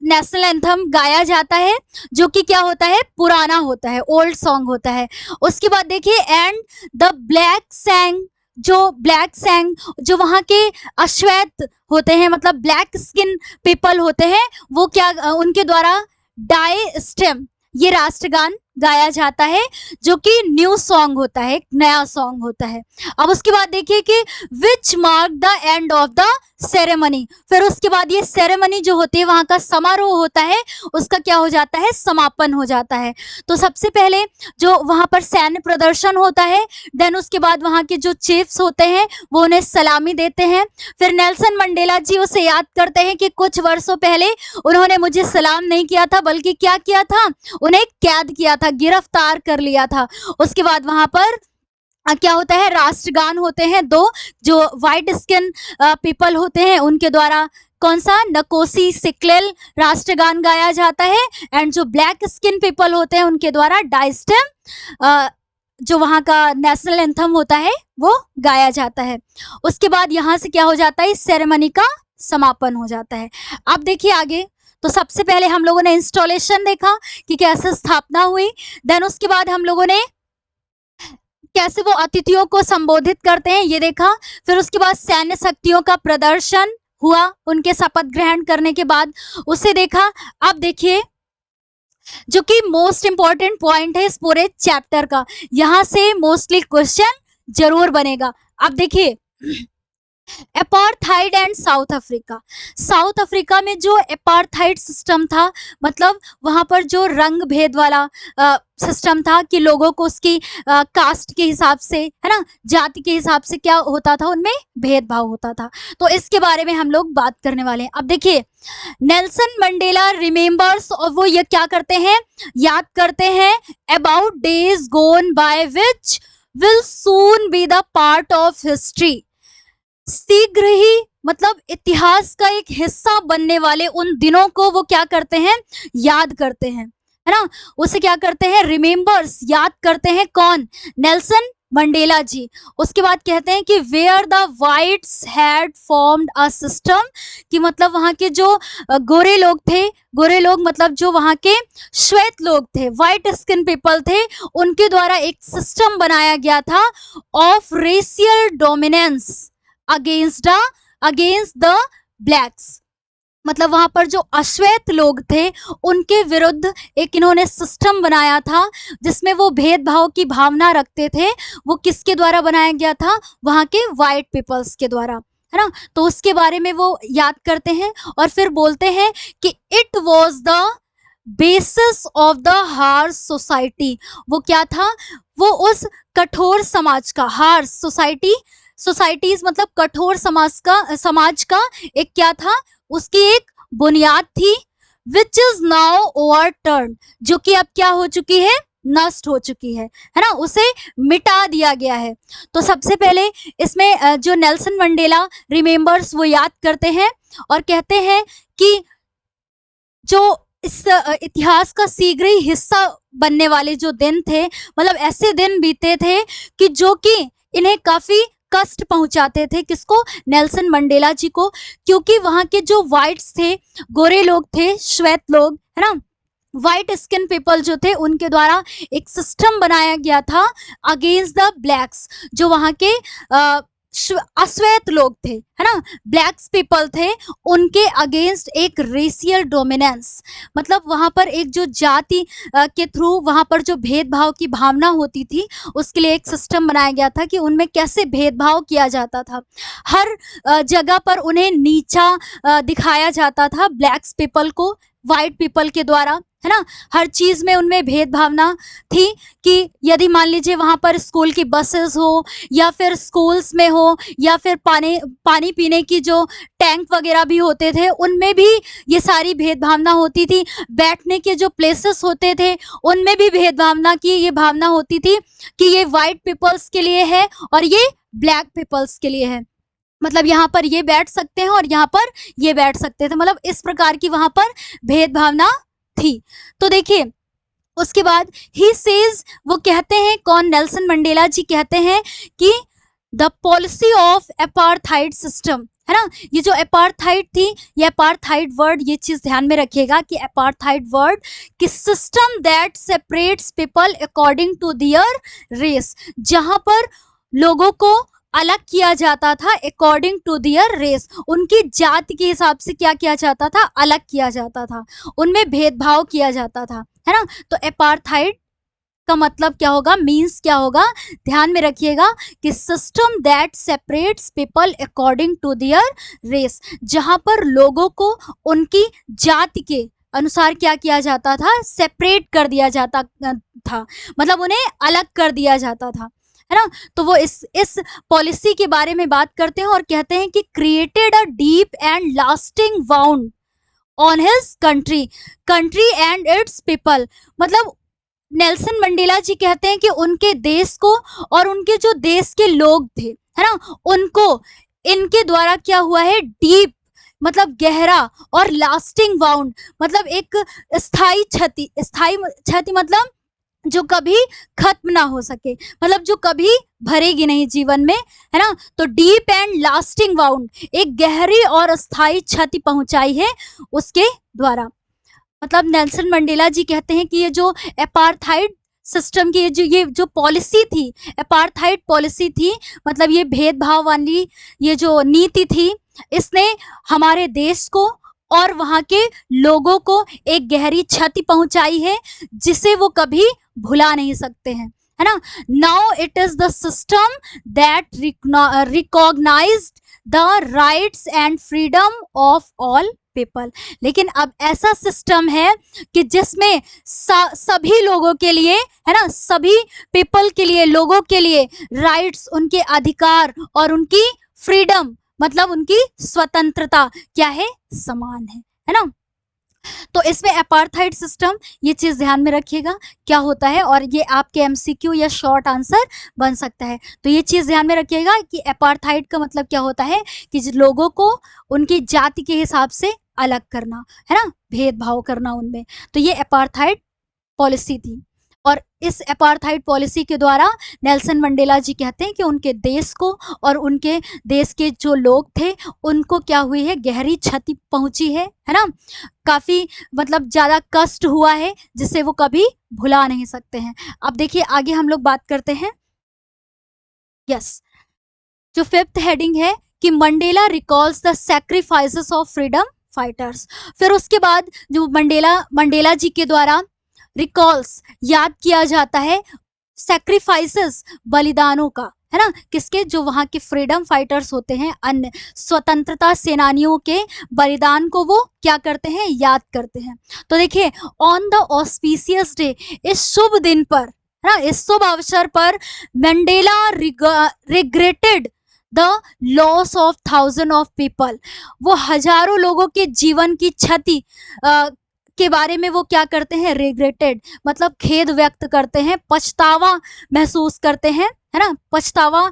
नेशनल एंथम गाया जाता है, जो कि क्या होता है, पुराना होता है, ओल्ड सॉन्ग होता है। उसके बाद देखिए, एंड द ब्लैक सैंग, जो वहाँ के अश्वेत होते हैं, मतलब ब्लैक स्किन पीपल होते हैं, वो क्या, उनके द्वारा डाई स्टेम, ये राष्ट्रगान गाया जाता है, जो कि न्यू सॉन्ग होता है, एक नया सॉन्ग होता है। अब उसके बाद देखिए कि which mark the end of the ceremony, फिर उसके बाद ये सेरेमनी जो होती है, वहाँ का समारोह होता है, उसका क्या हो जाता है, समापन हो जाता है। तो सबसे पहले जो वहाँ पर सैन्य प्रदर्शन होता है, देन उसके बाद वहाँ के जो चीफ्स होते हैं वो उन्हें सलामी देते हैं, फिर नेल्सन मंडेला जी उसे याद करते हैं कि कुछ वर्षों पहले उन्होंने मुझे सलाम नहीं किया था, बल्कि क्या किया था, उन्हें कैद किया था, गिरफ्तार कर लिया था। उसके बाद वहां पर क्या होता है, राष्ट्रगान होते हैं दो, जो वाइट स्किन पीपल होते हैं उनके द्वारा कौन सा, नकोसी सिक्लेल राष्ट्रगान गाया जाता है, एंड जो ब्लैक स्किन पीपल होते हैं उनके द्वारा डाइस्टेम जो वहाँ का नेशनल एंथम होता है वो गाया जाता है। उसके बाद यहाँ से क्या हो जाता है, इस सेरेमनी का समापन हो जाता है। अब देखिए आगे, तो सबसे पहले हम लोगों ने इंस्टॉलेशन देखा कि कैसे स्थापना हुई, देन उसके बाद हम लोगों ने कैसे वो अतिथियों को संबोधित करते हैं ये देखा, फिर उसके बाद सैन्य शक्तियों का प्रदर्शन हुआ उनके शपथ ग्रहण करने के बाद, उसे देखा। अब देखिए जो कि मोस्ट इंपॉर्टेंट पॉइंट है इस पूरे चैप्टर का, यहां से मोस्टली क्वेश्चन जरूर बनेगा। अब देखिए apartheid and south Africa, south Africa में जो अपार्थाइड सिस्टम था, मतलब वहां पर जो रंग भेद वाला सिस्टम था कि लोगों को उसकी कास्ट के हिसाब से, है ना, जाति के हिसाब से क्या होता था, उनमें भेदभाव होता था। तो इसके बारे में हम लोग बात करने वाले हैं। अब देखिए नेल्सन मंडेला रिमेम्बर्स, और वो ये क्या करते हैं, याद करते हैं about days gone by which will soon be the part of history, शीघ्र ही मतलब इतिहास का एक हिस्सा बनने वाले उन दिनों को वो क्या करते हैं, याद करते हैं, है ना, उसे क्या करते हैं, रिमेम्बर्स, याद करते हैं। कौन, नेल्सन मंडेला जी। उसके बाद कहते हैं कि where the whites had formed a system, कि मतलब वहां के जो गोरे लोग थे, गोरे लोग मतलब जो वहां के श्वेत लोग थे, वाइट स्किन पीपल थे, उनके द्वारा एक सिस्टम बनाया गया था of racial dominance against the blacks, मतलब वहां पर जो अश्वेत लोग थे उनके विरुद्ध एक इन्होंने सिस्टम बनाया था जिसमें वो भेदभाव की भावना रखते थे। वो किसके द्वारा बनाया गया था, वहां के वाइट पीपल्स के द्वारा, है ना। तो उसके बारे में वो याद करते हैं और फिर बोलते हैं कि it was the basis of the harsh society, वो क्या था, वो उस कठोर समाज का, हार्श सोसाइटीज मतलब कठोर समाज का एक क्या था, उसकी एक बुनियाद थी, विच इज नाउ ओवरटर्न, जो कि अब क्या हो चुकी है, नष्ट हो चुकी है ना, उसे मिटा दिया गया है। तो सबसे पहले इसमें जो नेल्सन मंडेला रिमेम्बर्स वो याद करते हैं और कहते हैं कि जो इस इतिहास का शीघ्र ही हिस्सा बनने वाले जो दिन थे, मतलब ऐसे दिन बीते थे कि जो कि इन्हें काफी कष्ट पहुंचाते थे, किसको, नेल्सन मंडेला जी को, क्योंकि वहां के जो वाइट्स थे, गोरे लोग थे, श्वेत लोग, है ना, वाइट स्किन पीपल जो थे, उनके द्वारा एक सिस्टम बनाया गया था अगेंस्ट द ब्लैक्स, जो वहां के अश्वेत लोग थे, है ना, ब्लैक्स पीपल थे, उनके अगेंस्ट एक रेशियल डोमिनेंस, मतलब वहां पर एक जो जाति के थ्रू वहां पर जो भेदभाव की भावना होती थी, उसके लिए एक सिस्टम बनाया गया था कि उनमें कैसे भेदभाव किया जाता था। हर जगह पर उन्हें नीचा दिखाया जाता था, ब्लैक्स पीपल को वाइट पीपल के द्वारा, है ना, हर चीज में उनमें भेदभावना थी कि यदि मान लीजिए वहां पर स्कूल की बसेस हो या फिर स्कूल्स में हो या फिर पानी पीने की जो टैंक वगैरह भी होते थे, उनमें भी ये सारी भेदभावना होती थी। बैठने के जो प्लेसेस होते थे उनमें भी भेदभावना की ये भावना होती थी कि ये वाइट पीपल्स के लिए है और ये ब्लैक पीपल्स के लिए है, मतलब यहाँ पर ये बैठ सकते हैं और यहाँ पर ये बैठ सकते थे, मतलब इस प्रकार की वहां पर भेदभावना थी। तो देखिए उसके बाद ही सेज, वो कहते हैं, कौन, नेल्सन मंडेला जी कहते हैं कि the policy of apartheid system, है ना, ये जो अपार्थाइड थी, ये अपार्थाइड वर्ड, ये चीज ध्यान में रखिएगा कि अपार्थाइड वर्ड कि system that separates people according to their race, जहां पर लोगों को अलग किया जाता था अकॉर्डिंग टू देयर रेस, उनकी जाति के हिसाब से क्या किया जाता था, अलग किया जाता था, उनमें भेदभाव किया जाता था, है ना। तो अपार्थाइड का मतलब क्या होगा, मीन्स क्या होगा, ध्यान में रखिएगा कि system that separates people according to their race, जहां पर लोगों को उनकी जाति के अनुसार क्या किया जाता था, सेपरेट कर दिया जाता था, मतलब उन्हें अलग कर दिया जाता था, है ना। तो वो इस पॉलिसी के बारे में बात करते हैं और कहते हैं कि created a deep and lasting wound on his country and it's people, मतलब नेल्सन मंडेला जी कहते हैं कि उनके देश को और उनके जो देश के लोग थे, है ना, उनको इनके द्वारा क्या हुआ है, डीप मतलब गहरा और लास्टिंग वाउंड मतलब एक स्थायी क्षति मतलब जो कभी खत्म ना हो सके, मतलब जो कभी भरेगी नहीं जीवन में, है ना। तो डीप एंड लास्टिंग वाउंड, एक गहरी और अस्थायी क्षति पहुंचाई है उसके द्वारा। मतलब नेल्सन मंडेला जी कहते हैं कि ये जो अपार्थाइड सिस्टम की ये जो पॉलिसी थी, अपार्थाइड पॉलिसी थी, मतलब ये भेदभाव वाली ये जो नीति थी, इसने हमारे देश को और वहाँ के लोगों को एक गहरी क्षति पहुंचाई है, जिसे वो कभी भुला नहीं सकते हैं, है ना। Now it is the system that recognised the rights and freedom of all people. लेकिन अब ऐसा सिस्टम है कि जिसमें सभी लोगों के लिए, है ना, सभी पीपल के लिए, लोगों के लिए राइट्स, उनके अधिकार और उनकी फ्रीडम, मतलब उनकी स्वतंत्रता क्या है, समान है ना। तो इसमें अपार्थाइड सिस्टम, ये चीज ध्यान में रखिएगा क्या होता है, और ये आपके एमसीक्यू या शॉर्ट आंसर बन सकता है। तो ये चीज ध्यान में रखिएगा कि अपार्थाइड का मतलब क्या होता है कि लोगों को उनकी जाति के हिसाब से अलग करना, है ना, भेदभाव करना उनमें। तो ये अपार्थाइड पॉलिसी थी, और इस अपार्थाइड पॉलिसी के द्वारा नेल्सन मंडेला जी कहते हैं कि उनके देश को और उनके देश के जो लोग थे उनको क्या हुई है, गहरी क्षति पहुंची है ना, काफी मतलब ज्यादा कष्ट हुआ है, जिसे वो कभी भुला नहीं सकते हैं। अब देखिए आगे हम लोग बात करते हैं। यस, जो फिफ्थ हेडिंग है कि Mandela recalls the sacrifices of freedom fighters. फिर उसके बाद जो मंडेला जी के द्वारा रिकॉल्स, याद किया जाता है, सैक्रिफाइसेस, बलिदानों का, है ना, किसके, जो वहां के फ्रीडम फाइटर्स होते हैं, अन्य स्वतंत्रता सेनानियों के बलिदान को वो क्या करते हैं, याद करते हैं। तो देखिए, ऑन द ऑस्पिशियस डे, इस शुभ दिन पर, है ना, इस शुभ अवसर पर Mandela regretted the loss of thousand of people, वो हजारों लोगों के जीवन की क्षति के बारे में वो क्या करते हैं, रिग्रेटेड, मतलब खेद व्यक्त करते हैं, पछतावा महसूस करते हैं, है ना, पछतावा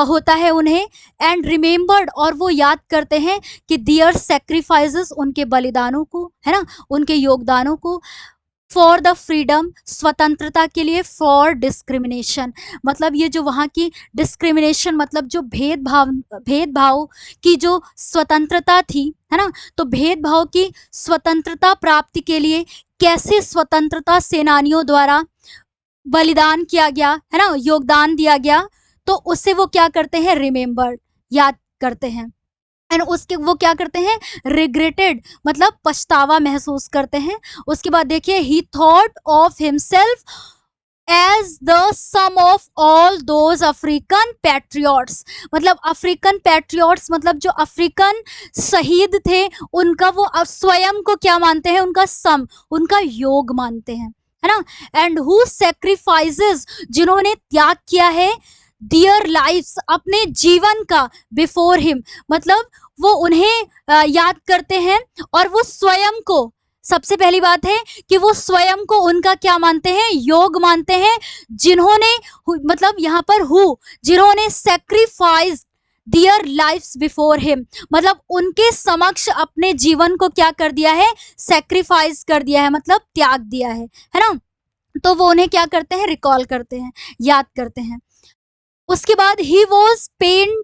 होता है उन्हें। एंड रिमेम्बर्ड, और वो याद करते हैं कि दियर सैक्रिफाइसेस, उनके बलिदानों को, है ना, उनके योगदानों को, फॉर द फ्रीडम, स्वतंत्रता के लिए, फॉर डिस्क्रिमिनेशन, मतलब ये जो वहाँ की डिस्क्रिमिनेशन, मतलब जो भेदभाव की जो स्वतंत्रता थी, है ना, तो भेदभाव की स्वतंत्रता प्राप्ति के लिए कैसे स्वतंत्रता सेनानियों द्वारा बलिदान किया गया, है ना, योगदान दिया गया, तो उससे वो क्या करते हैं, रिमेम्बर, याद करते हैं। एंड उसके वो क्या करते हैं, रिग्रेटेड, मतलब पछतावा महसूस करते हैं। उसके बाद देखिए, he thought of himself as the sum of all those African patriots, मतलब अफ्रीकन पैट्रियट्स, मतलब जो अफ्रीकन शहीद थे, उनका वो स्वयं को क्या मानते हैं, उनका सम, उनका योग मानते हैं, है ना। एंड हु सेक्रीफाइसेस, जिन्होंने त्याग किया है, डियर लाइफ्स, अपने जीवन का, बिफोर हिम, मतलब वो उन्हें याद करते हैं, और वो स्वयं को, सबसे पहली बात है कि वो स्वयं को उनका क्या मानते हैं, योग मानते हैं, जिन्होंने, मतलब यहाँ पर जिन्होंने sacrifice their lives before him, मतलब उनके समक्ष अपने जीवन को क्या कर दिया है, सेक्रीफाइस कर दिया है, मतलब त्याग दिया है ना। तो वो उन्हें क्या करते हैं, रिकॉल करते हैं, याद करते हैं। उसके बाद ही वॉज पेन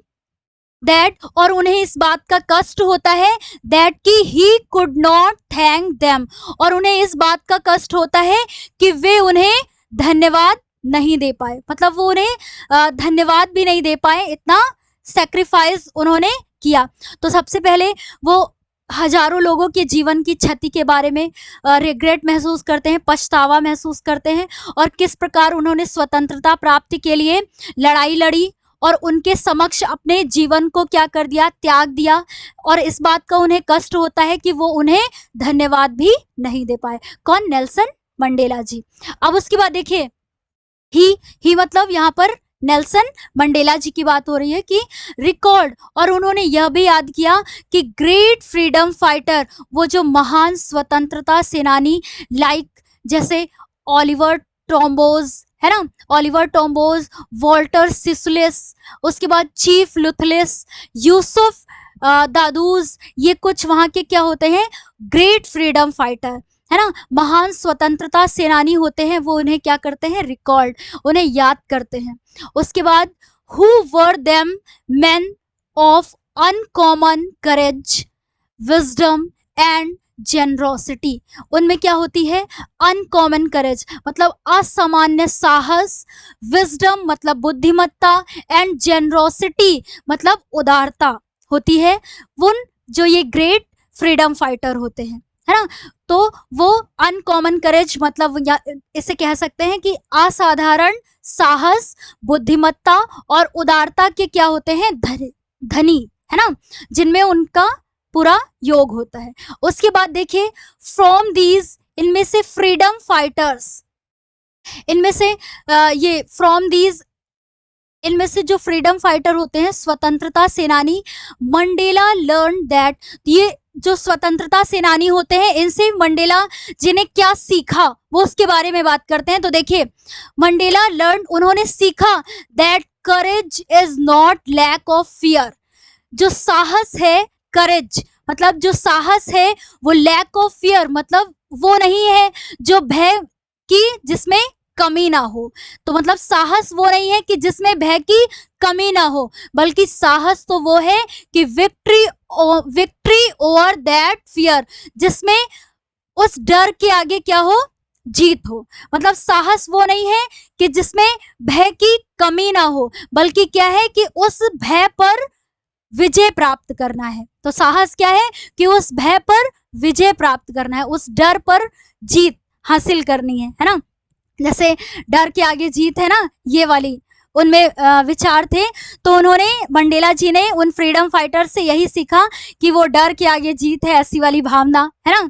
दैट, और उन्हें इस बात का कष्ट होता है, दैट कि he could not thank them, और उन्हें इस बात का कष्ट होता है कि वे उन्हें धन्यवाद नहीं दे पाए, मतलब वो उन्हें धन्यवाद भी नहीं दे पाए, इतना सेक्रीफाइस उन्होंने किया। तो सबसे पहले वो हजारों लोगों के जीवन की क्षति के बारे में रिग्रेट महसूस करते हैं, पछतावा महसूस करते हैं, और किस प्रकार उन्होंने स्वतंत्रता प्राप्ति के लिए लड़ाई लड़ी, और उनके समक्ष अपने जीवन को क्या कर दिया, त्याग दिया, और इस बात का उन्हें कष्ट होता है कि वो उन्हें धन्यवाद भी नहीं दे पाए। कौन, नेल्सन मंडेला जी। अब उसके बाद देखिए, ही मतलब यहाँ पर नेल्सन मंडेला जी की बात हो रही है कि रिकॉर्ड, और उन्होंने यह भी याद किया कि ग्रेट फ्रीडम फाइटर, वो जो महान स्वतंत्रता सेनानी, लाइक जैसे ओलिवर टॉम्बोज, है ना, ओलिवर टॉम्बोज, वॉल्टर सिसुलिस, उसके बाद चीफ लुथलिस, यूसुफ दादूज, ये कुछ वहाँ के क्या होते हैं, ग्रेट फ्रीडम फाइटर, है ना, महान स्वतंत्रता सेनानी होते हैं, वो उन्हें क्या करते हैं, रिकॉर्ड, उन्हें याद करते हैं। उसके बाद who were them main of uncommon courage, wisdom and generosity. उनमें क्या होती है, अनकॉमन करेज मतलब असामान्य साहस, विजडम मतलब बुद्धिमत्ता, एंड जेनरोसिटी मतलब उदारता होती है उन जो ये ग्रेट फ्रीडम फाइटर होते हैं, है ना। तो वो अनकॉमन करेज मतलब इसे कह सकते हैं कि असाधारण साहस, बुद्धिमत्ता और उदारता के क्या होते हैं, धनी, है ना, जिनमें उनका पूरा योग होता है। उसके बाद देखिए फ्रॉम दीज, इनमें से फ्रीडम फाइटर्स, इनमें से ये फ्रॉम दीज, इनमें से जो फ्रीडम फाइटर होते हैं, स्वतंत्रता सेनानी, मंडेला लर्न दैट, ये जो स्वतंत्रता सेनानी होते हैं इनसे मंडेला जिन्हें क्या सीखा वो उसके बारे में बात करते हैं। तो देखिए मंडेला लर्न, उन्होंने सीखा that courage is not lack of fear, जो साहस है, करेज मतलब जो साहस है वो लैक ऑफ फियर मतलब वो नहीं है जो भय की जिसमें कमी ना हो। तो मतलब साहस वो नहीं है कि जिसमें भय की कमी ना हो, बल्कि साहस तो वो है कि विक्ट्री ओवर दैट फियर, जिसमें उस डर के आगे क्या हो, जीत हो। मतलब साहस वो नहीं है कि जिसमें भय की कमी ना हो, बल्कि क्या है कि उस भय पर विजय प्राप्त करना है। तो साहस क्या है कि उस भय पर विजय प्राप्त करना है, उस डर पर जीत हासिल करनी है ना। जैसे डर के आगे जीत है ना, ये वाली उनमें विचार थे। तो उन्होंने, मंडेला जी ने उन फ्रीडम फाइटर से यही सीखा कि वो डर के आगे जीत है, ऐसी वाली भावना, है ना।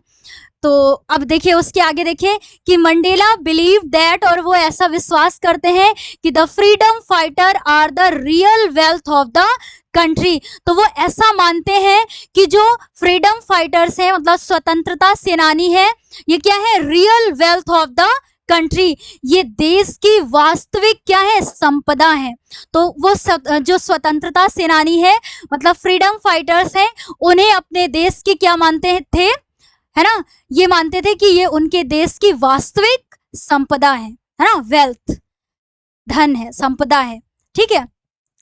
तो अब देखिए उसके आगे देखिए कि मंडेला बिलीव दैट, और वो ऐसा विश्वास करते हैं कि the freedom fighter are the real wealth of the country. तो वो ऐसा मानते हैं कि जो फ्रीडम फाइटर्स हैं मतलब स्वतंत्रता सेनानी है, ये क्या है, real wealth of the country, ये देश की वास्तविक क्या है, संपदा है। तो वो जो स्वतंत्रता सेनानी है मतलब फ्रीडम फाइटर्स हैं, उन्हें अपने देश की क्या मानते थे, है ना, ये मानते थे कि ये उनके देश की वास्तविक संपदा है ना, वेल्थ, धन है, संपदा है, ठीक है।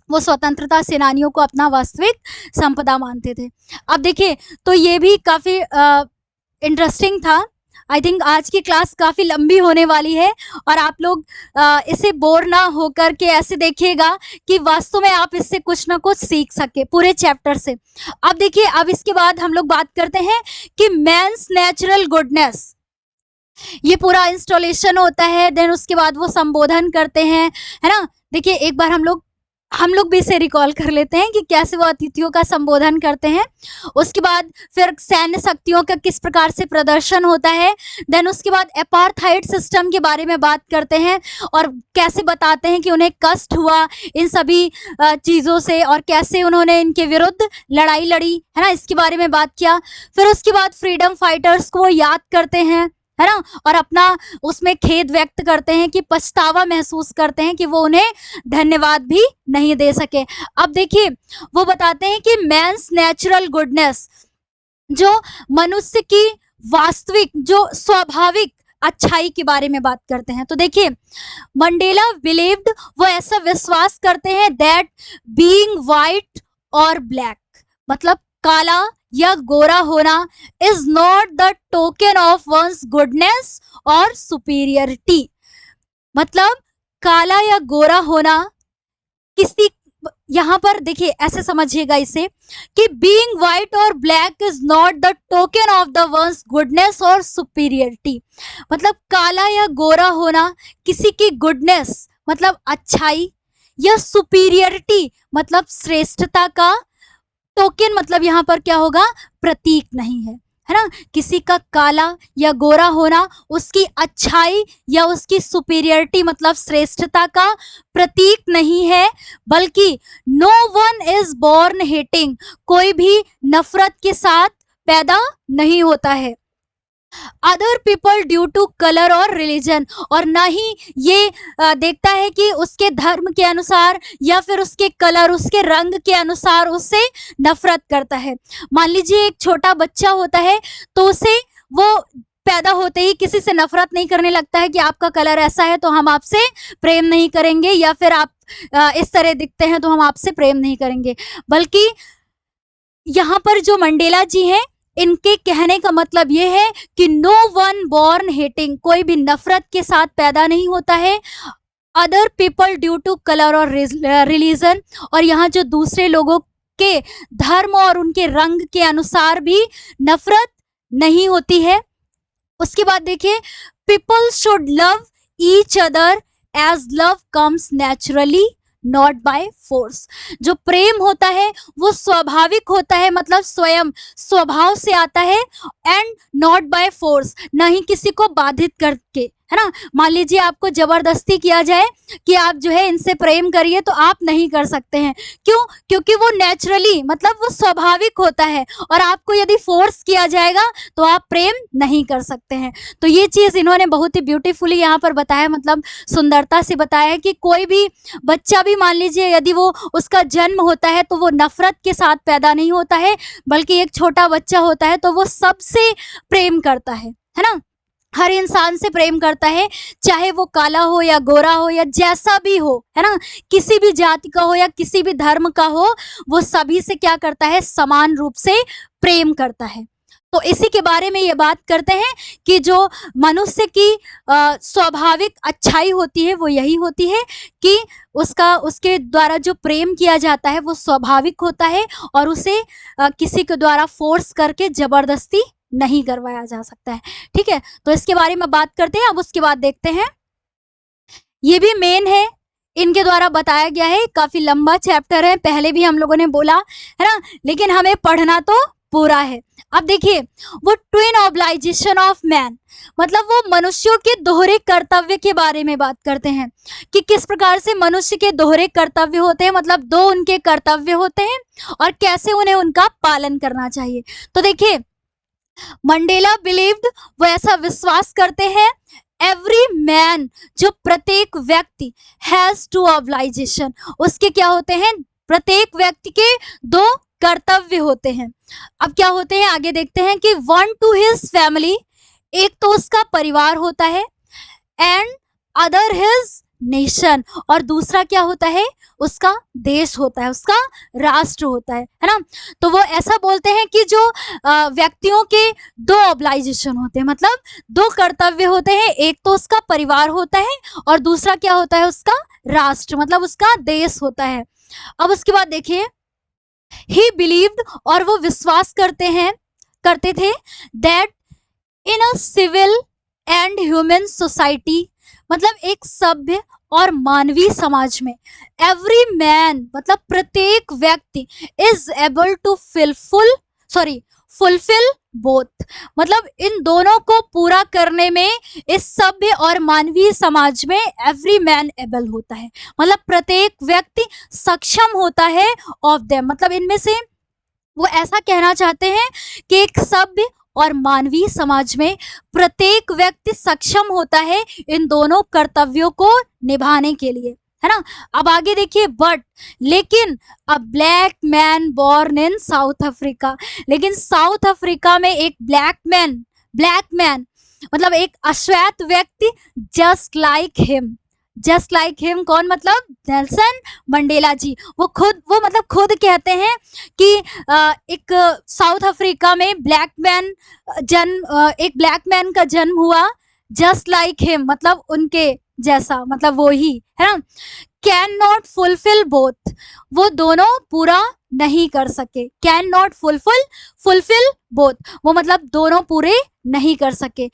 वो स्वतंत्रता सेनानियों को अपना वास्तविक संपदा मानते थे। अब देखिए तो ये भी काफी इंटरेस्टिंग था। आई थिंक आज की क्लास काफ़ी लंबी होने वाली है और आप लोग इसे बोर ना होकर के ऐसे देखिएगा कि वास्तव में आप इससे कुछ ना कुछ सीख सके पूरे चैप्टर से। अब देखिए, अब इसके बाद हम लोग बात करते हैं कि मैंस नेचुरल गुडनेस, ये पूरा इंस्टॉलेशन होता है, देन उसके बाद वो संबोधन करते हैं, है ना। देखिए एक बार हम लोग भी इसे रिकॉल कर लेते हैं कि कैसे वो अतिथियों का संबोधन करते हैं। उसके बाद फिर सैन्य शक्तियों का किस प्रकार से प्रदर्शन होता है, देन उसके बाद अपार्थाइड सिस्टम के बारे में बात करते हैं और कैसे बताते हैं कि उन्हें कष्ट हुआ इन सभी चीज़ों से और कैसे उन्होंने इनके विरुद्ध लड़ाई लड़ी, है ना, इसके बारे में बात किया। फिर उसके बाद फ्रीडम फाइटर्स को वो याद करते हैं, है ना, और अपना उसमें खेद व्यक्त करते हैं कि पछतावा महसूस करते हैं कि वो उन्हें धन्यवाद भी नहीं दे सके। अब देखिए वो बताते हैं कि मैंस नेचुरल गुडनेस, जो मनुष्य की वास्तविक जो स्वाभाविक अच्छाई के बारे में बात करते हैं। तो देखिए मंडेला बिलीव्ड, वो ऐसा विश्वास करते हैं दैट बीइंग वाइट और ब्लैक मतलब काला या गोरा होना is not the token of one's goodness और सुपीरियरिटी, मतलब काला या गोरा होना किसी, यहाँ पर देखिए ऐसे समझिएगा इसे कि बीइंग वाइट और black is not the token of the ones goodness और सुपीरियरिटी, मतलब काला या गोरा होना किसी की गुडनेस मतलब अच्छाई या सुपीरियरिटी मतलब श्रेष्ठता का टोकन मतलब यहाँ पर क्या होगा, प्रतीक नहीं है ना। किसी का काला या गोरा होना उसकी अच्छाई या उसकी सुपीरियरिटी मतलब श्रेष्ठता का प्रतीक नहीं है, बल्कि no one is born hating, कोई भी नफरत के साथ पैदा नहीं होता है other people due to colour और रिलीजन, और ना ही ये देखता है कि उसके धर्म के अनुसार या फिर उसके कलर, उसके रंग के अनुसार उससे नफरत करता है। मान लीजिए एक छोटा बच्चा होता है तो उसे वो पैदा होते ही किसी से नफरत नहीं करने लगता है कि आपका कलर ऐसा है तो हम आपसे प्रेम नहीं करेंगे, या फिर आप इस तरह दिखते हैं तो हम आपसे प्रेम नहीं करेंगे। बल्कि यहाँ पर जो मंडेला जी हैं, इनके कहने का मतलब ये है कि नो वन बॉर्न हेटिंग, कोई भी नफरत के साथ पैदा नहीं होता है other people due to colour और रिलीजन। और यहाँ जो दूसरे लोगों के धर्म और उनके रंग के अनुसार भी नफरत नहीं होती है। उसके बाद देखिए, people should love each other as love comes naturally not by force. जो प्रेम होता है वो स्वाभाविक होता है, मतलब स्वयं स्वभाव से आता है, एंड नॉट बाय फोर्स, ना ही किसी को बाधित करके, है ना। मान लीजिए आपको जबरदस्ती किया जाए कि आप जो है इनसे प्रेम करिए तो आप नहीं कर सकते हैं। क्यों? क्योंकि वो नेचुरली, मतलब वो स्वाभाविक होता है, और आपको यदि फोर्स किया जाएगा तो आप प्रेम नहीं कर सकते हैं। तो ये चीज़ इन्होंने बहुत ही ब्यूटीफुली यहाँ पर बताया, मतलब सुंदरता से बताया है कि कोई भी बच्चा भी मान लीजिए यदि वो उसका जन्म होता है तो वो नफरत के साथ पैदा नहीं होता है, बल्कि एक छोटा बच्चा होता है तो वो सबसे प्रेम करता है ना। हर इंसान से प्रेम करता है, चाहे वो काला हो या गोरा हो या जैसा भी हो, है ना, किसी भी जाति का हो या किसी भी धर्म का हो, वो सभी से क्या करता है, समान रूप से प्रेम करता है। तो इसी के बारे में ये बात करते हैं कि जो मनुष्य की स्वाभाविक अच्छाई होती है वो यही होती है कि उसके द्वारा जो प्रेम किया जाता है वो स्वाभाविक होता है, और उसे किसी के द्वारा फोर्स करके जबरदस्ती नहीं करवाया जा सकता है। ठीक है, तो इसके बारे में बात करते हैं। अब उसके बाद देखते हैं, ये भी मेन है, इनके द्वारा बताया गया है, काफी लंबा चैप्टर है, पहले भी हम लोगों ने बोला है ना, लेकिन हमें पढ़ना तो पूरा है। अब देखिए, वो ट्विन ऑब्लाइजेशन ऑफ मैन, मतलब वो मनुष्यों के दोहरे कर्तव्य के बारे में बात करते हैं कि किस प्रकार से मनुष्य के दोहरे कर्तव्य होते हैं, मतलब दो उनके कर्तव्य होते हैं और कैसे उन्हें उनका पालन करना चाहिए। तो देखिए, मंडेला बिलीव्ड, वो ऐसा विश्वास करते हैं, एवरी मैन, जो प्रत्येक व्यक्ति, हैज टू ऑब्लाइजेशन, उसके क्या होते हैं, प्रत्येक व्यक्ति के दो कर्तव्य होते हैं। अब क्या होते हैं आगे देखते हैं कि वन टू हिज फैमिली, एक तो उसका परिवार होता है, एंड अदर हिज नेशन, और दूसरा क्या होता है, उसका देश होता है, उसका राष्ट्र होता है ना। तो वो ऐसा बोलते हैं कि जो व्यक्तियों के दो ऑब्लाइजेशन होते हैं, मतलब दो कर्तव्य होते हैं, एक तो उसका परिवार होता है और दूसरा क्या होता है, उसका राष्ट्र, मतलब उसका देश होता है। अब उसके बाद देखिए, ही बिलीव्ड, और वो विश्वास करते थे, that in a civil and human society, मतलब एक सभ्य और मानवीय समाज में, एवरी मैन, मतलब प्रत्येक व्यक्ति, is able to fulfil both, मतलब इन दोनों को पूरा करने में इस सभ्य और मानवीय समाज में एवरी मैन एबल होता है, मतलब प्रत्येक व्यक्ति सक्षम होता है ऑफ देम, मतलब इनमें से वो ऐसा कहना चाहते हैं कि एक सभ्य और मानवीय समाज में प्रत्येक व्यक्ति सक्षम होता है इन दोनों कर्तव्यों को निभाने के लिए, है ना। अब आगे देखिए, बट, लेकिन अ black man born in south Africa, लेकिन साउथ अफ्रीका में एक ब्लैक मैन मतलब एक अश्वेत व्यक्ति, जस्ट लाइक हिम, कौन, मतलब नेल्सन मंडेला जी। वो मतलब खुद कहते हैं कि एक साउथ अफ्रीका में एक ब्लैक मैन का जन्म हुआ, जस्ट लाइक हिम, मतलब उनके जैसा, मतलब वो ही, है ना। कैन नॉट फुलफिल बोथ, वो दोनों पूरा नहीं कर सके, कैन नॉट फुलफिल बोथ, वो मतलब दोनों पूरे नहीं कर सके,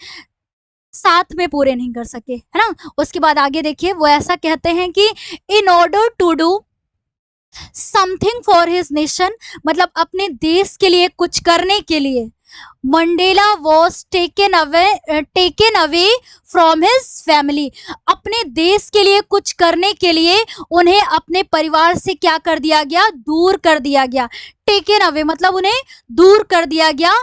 साथ में पूरे नहीं कर सके, है ना। उसके बाद आगे देखिए, वो ऐसा कहते हैं कि in order to do something for his nation, मतलब अपने देश के लिए कुछ करने के लिए, Mandela was taken away from his family, अपने देश के लिए कुछ करने के लिए उन्हें अपने परिवार से क्या कर दिया गया, दूर कर दिया गया। टेकन अवे मतलब उन्हें दूर कर दिया गया,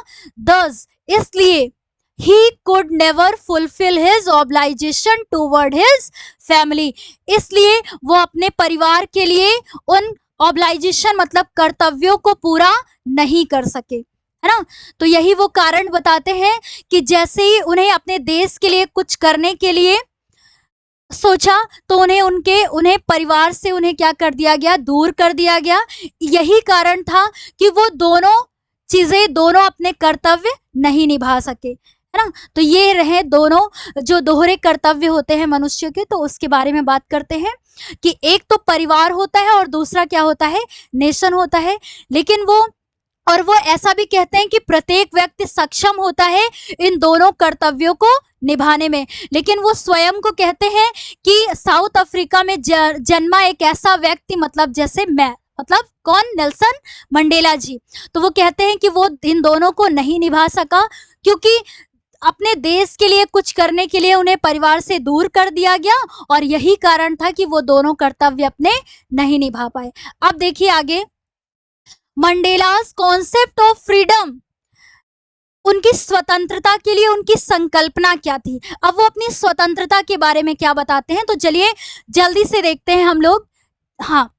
दस, इसलिए he could never fulfill his obligation toward his family, इसलिए वो अपने परिवार के लिए उन obligation मतलब कर्तव्यों को पूरा नहीं कर सके, है ना। तो यही वो कारण बताते हैं कि जैसे ही उन्हें अपने देश के लिए कुछ करने के लिए सोचा तो उन्हें परिवार से उन्हें क्या कर दिया गया, दूर कर दिया गया। यही कारण था कि वो दोनों अपने कर्तव्य नहीं निभा सके, है ना। तो ये रहे दोनों जो दोहरे कर्तव्य होते हैं मनुष्य के, तो उसके बारे में बात करते हैं कि एक तो परिवार होता है और दूसरा क्या होता है, नेशन होता है। लेकिन वो ऐसा भी कहते हैं कि प्रत्येक व्यक्ति सक्षम होता है इन दोनों कर्तव्यों को निभाने में। लेकिन वो स्वयं को कहते हैं कि साउथ अफ्रीका में जन्मा एक ऐसा व्यक्ति, मतलब जैसे मैं, मतलब कौन, नेल्सन मंडेला जी। तो वो कहते हैं कि वो इन दोनों को नहीं निभा सका क्योंकि अपने देश के लिए कुछ करने के लिए उन्हें परिवार से दूर कर दिया गया, और यही कारण था कि वो दोनों कर्तव्य अपने नहीं निभा पाए। अब देखिए आगे, मंडेलास कॉन्सेप्ट ऑफ फ्रीडम, उनकी स्वतंत्रता के लिए उनकी संकल्पना क्या थी। अब वो अपनी स्वतंत्रता के बारे में क्या बताते हैं, तो चलिए जल्दी से देखते हैं हम लोग। हाँ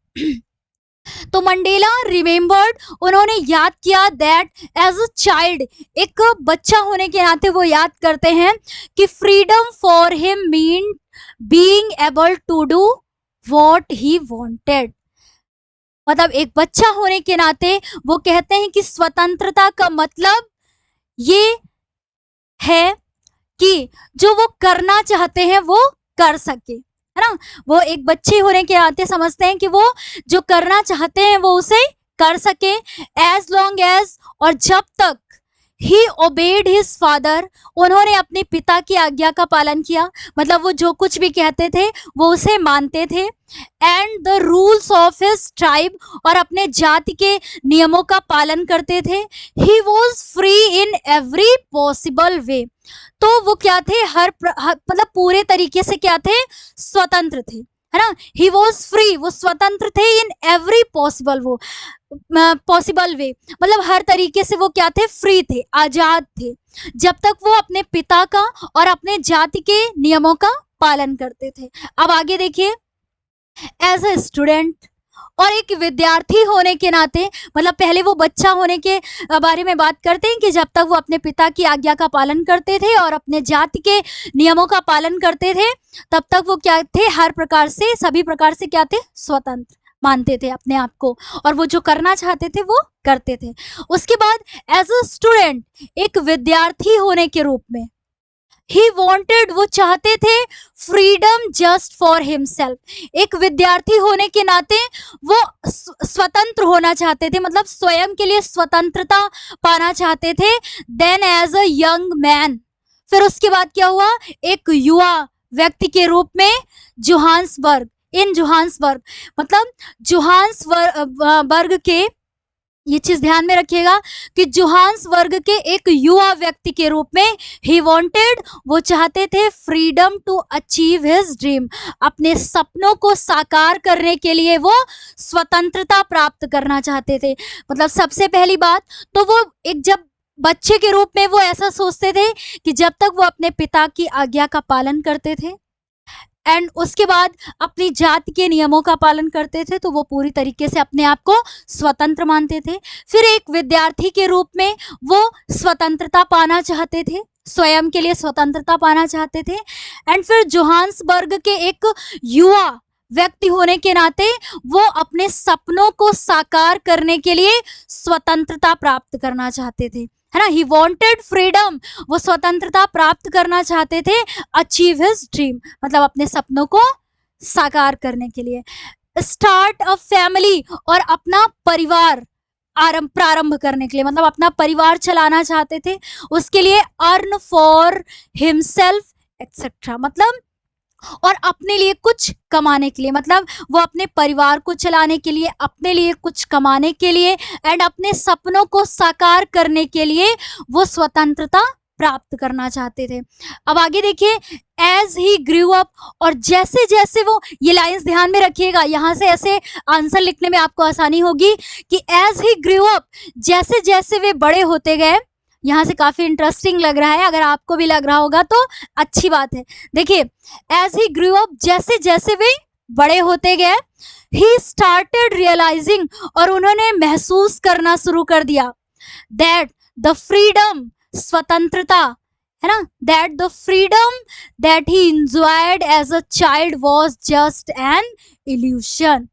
तो मंडेला रिमेम्बर्ड, उन्होंने याद किया दैट एज अ चाइल्ड, एक बच्चा होने के नाते वो याद करते हैं कि freedom for him mean being able to do what he wanted. मतलब एक बच्चा होने के नाते वो कहते हैं कि स्वतंत्रता का मतलब ये है कि जो वो करना चाहते हैं वो कर सके, है ना। वो एक बच्चे होने के नाते समझते हैं कि वो जो करना चाहते हैं वो उसे कर सके, एज लॉन्ग एज, और जब तक ही ओबेड हिज फादर, उन्होंने अपने पिता की आज्ञा का पालन किया, मतलब वो जो कुछ भी कहते थे वो उसे मानते थे, and the rules of his tribe, और अपने जाति के नियमों का पालन करते थे। He was free in every possible way, तो वो क्या थे, मतलब पूरे तरीके से क्या थे, स्वतंत्र थे, है ना। ही वॉज फ्री, वो स्वतंत्र थे, इन एवरी पॉसिबल वे, मतलब हर तरीके से वो क्या थे, फ्री थे, आजाद थे, जब तक वो अपने पिता का और अपने जाति के नियमों का पालन करते थे। अब आगे देखिए, एज अ स्टूडेंट, और एक विद्यार्थी होने के नाते, मतलब पहले वो बच्चा होने के बारे में बात करते हैं कि जब तक वो अपने पिता की आज्ञा का पालन करते थे और अपने जाति के नियमों का पालन करते थे, तब तक वो क्या थे, हर प्रकार से, सभी प्रकार से क्या थे, स्वतंत्र मानते थे अपने आप को, और वो जो करना चाहते थे वो करते थे। उसके बाद एज अ स्टूडेंट, एक विद्यार्थी होने के रूप में, ही वॉन्टेड, वो चाहते थे फ्रीडम जस्ट फॉर हिमसेल्फ, एक विद्यार्थी होने के नाते वो स्वतंत्र होना चाहते थे, मतलब स्वयं के लिए स्वतंत्रता पाना चाहते थे। Then as a young man, फिर उसके बाद क्या हुआ, एक युवा व्यक्ति के रूप में, जोहान्सबर्ग, इन जोहान्सबर्ग, मतलब जोहान्सबर्ग के, ये चीज ध्यान में रखिएगा कि जोहान्सबर्ग के एक युवा व्यक्ति के रूप में, ही वांटेड, वो चाहते थे freedom to achieve his dream, अपने सपनों को साकार करने के लिए वो स्वतंत्रता प्राप्त करना चाहते थे। मतलब सबसे पहली बात तो वो एक जब बच्चे के रूप में वो ऐसा सोचते थे कि जब तक वो अपने पिता की आज्ञा का पालन करते थे एंड उसके बाद अपनी जाति के नियमों का पालन करते थे, तो वो पूरी तरीके से अपने आप को स्वतंत्र मानते थे। फिर एक विद्यार्थी के रूप में वो स्वतंत्रता पाना चाहते थे, स्वयं के लिए स्वतंत्रता पाना चाहते थे। एंड फिर जोहान्सबर्ग के एक युवा व्यक्ति होने के नाते वो अपने सपनों को साकार करने के लिए स्वतंत्रता प्राप्त करना चाहते थे, है ना। ही वॉन्टेड फ्रीडम, वो स्वतंत्रता प्राप्त करना चाहते थे, अचीव हिज ड्रीम, मतलब अपने सपनों को साकार करने के लिए। स्टार्ट अ फैमिली, और अपना परिवार प्रारंभ करने के लिए, मतलब अपना परिवार चलाना चाहते थे, उसके लिए अर्न फॉर हिमसेल्फ एक्सेट्रा, मतलब और अपने लिए कुछ कमाने के लिए, मतलब वो अपने परिवार को चलाने के लिए, अपने लिए कुछ कमाने के लिए एंड अपने सपनों को साकार करने के लिए वो स्वतंत्रता प्राप्त करना चाहते थे। अब आगे देखिए, एज ही ग्रू अप, और जैसे जैसे वो, ये लाइंस ध्यान में रखिएगा, यहाँ से ऐसे आंसर लिखने में आपको आसानी होगी कि एज ही ग्रू अप, जैसे जैसे वे बड़े होते गए। यहाँ से काफी इंटरेस्टिंग लग रहा है, अगर आपको भी लग रहा होगा तो अच्छी बात है। देखिए, एज ही ग्रू अप, जैसे जैसे वे बड़े होते गए, ही स्टार्टेड रियलाइजिंग, और उन्होंने महसूस करना शुरू कर दिया दैट द फ्रीडम, स्वतंत्रता, है ना, that the freedom that he enjoyed as a child was just an illusion.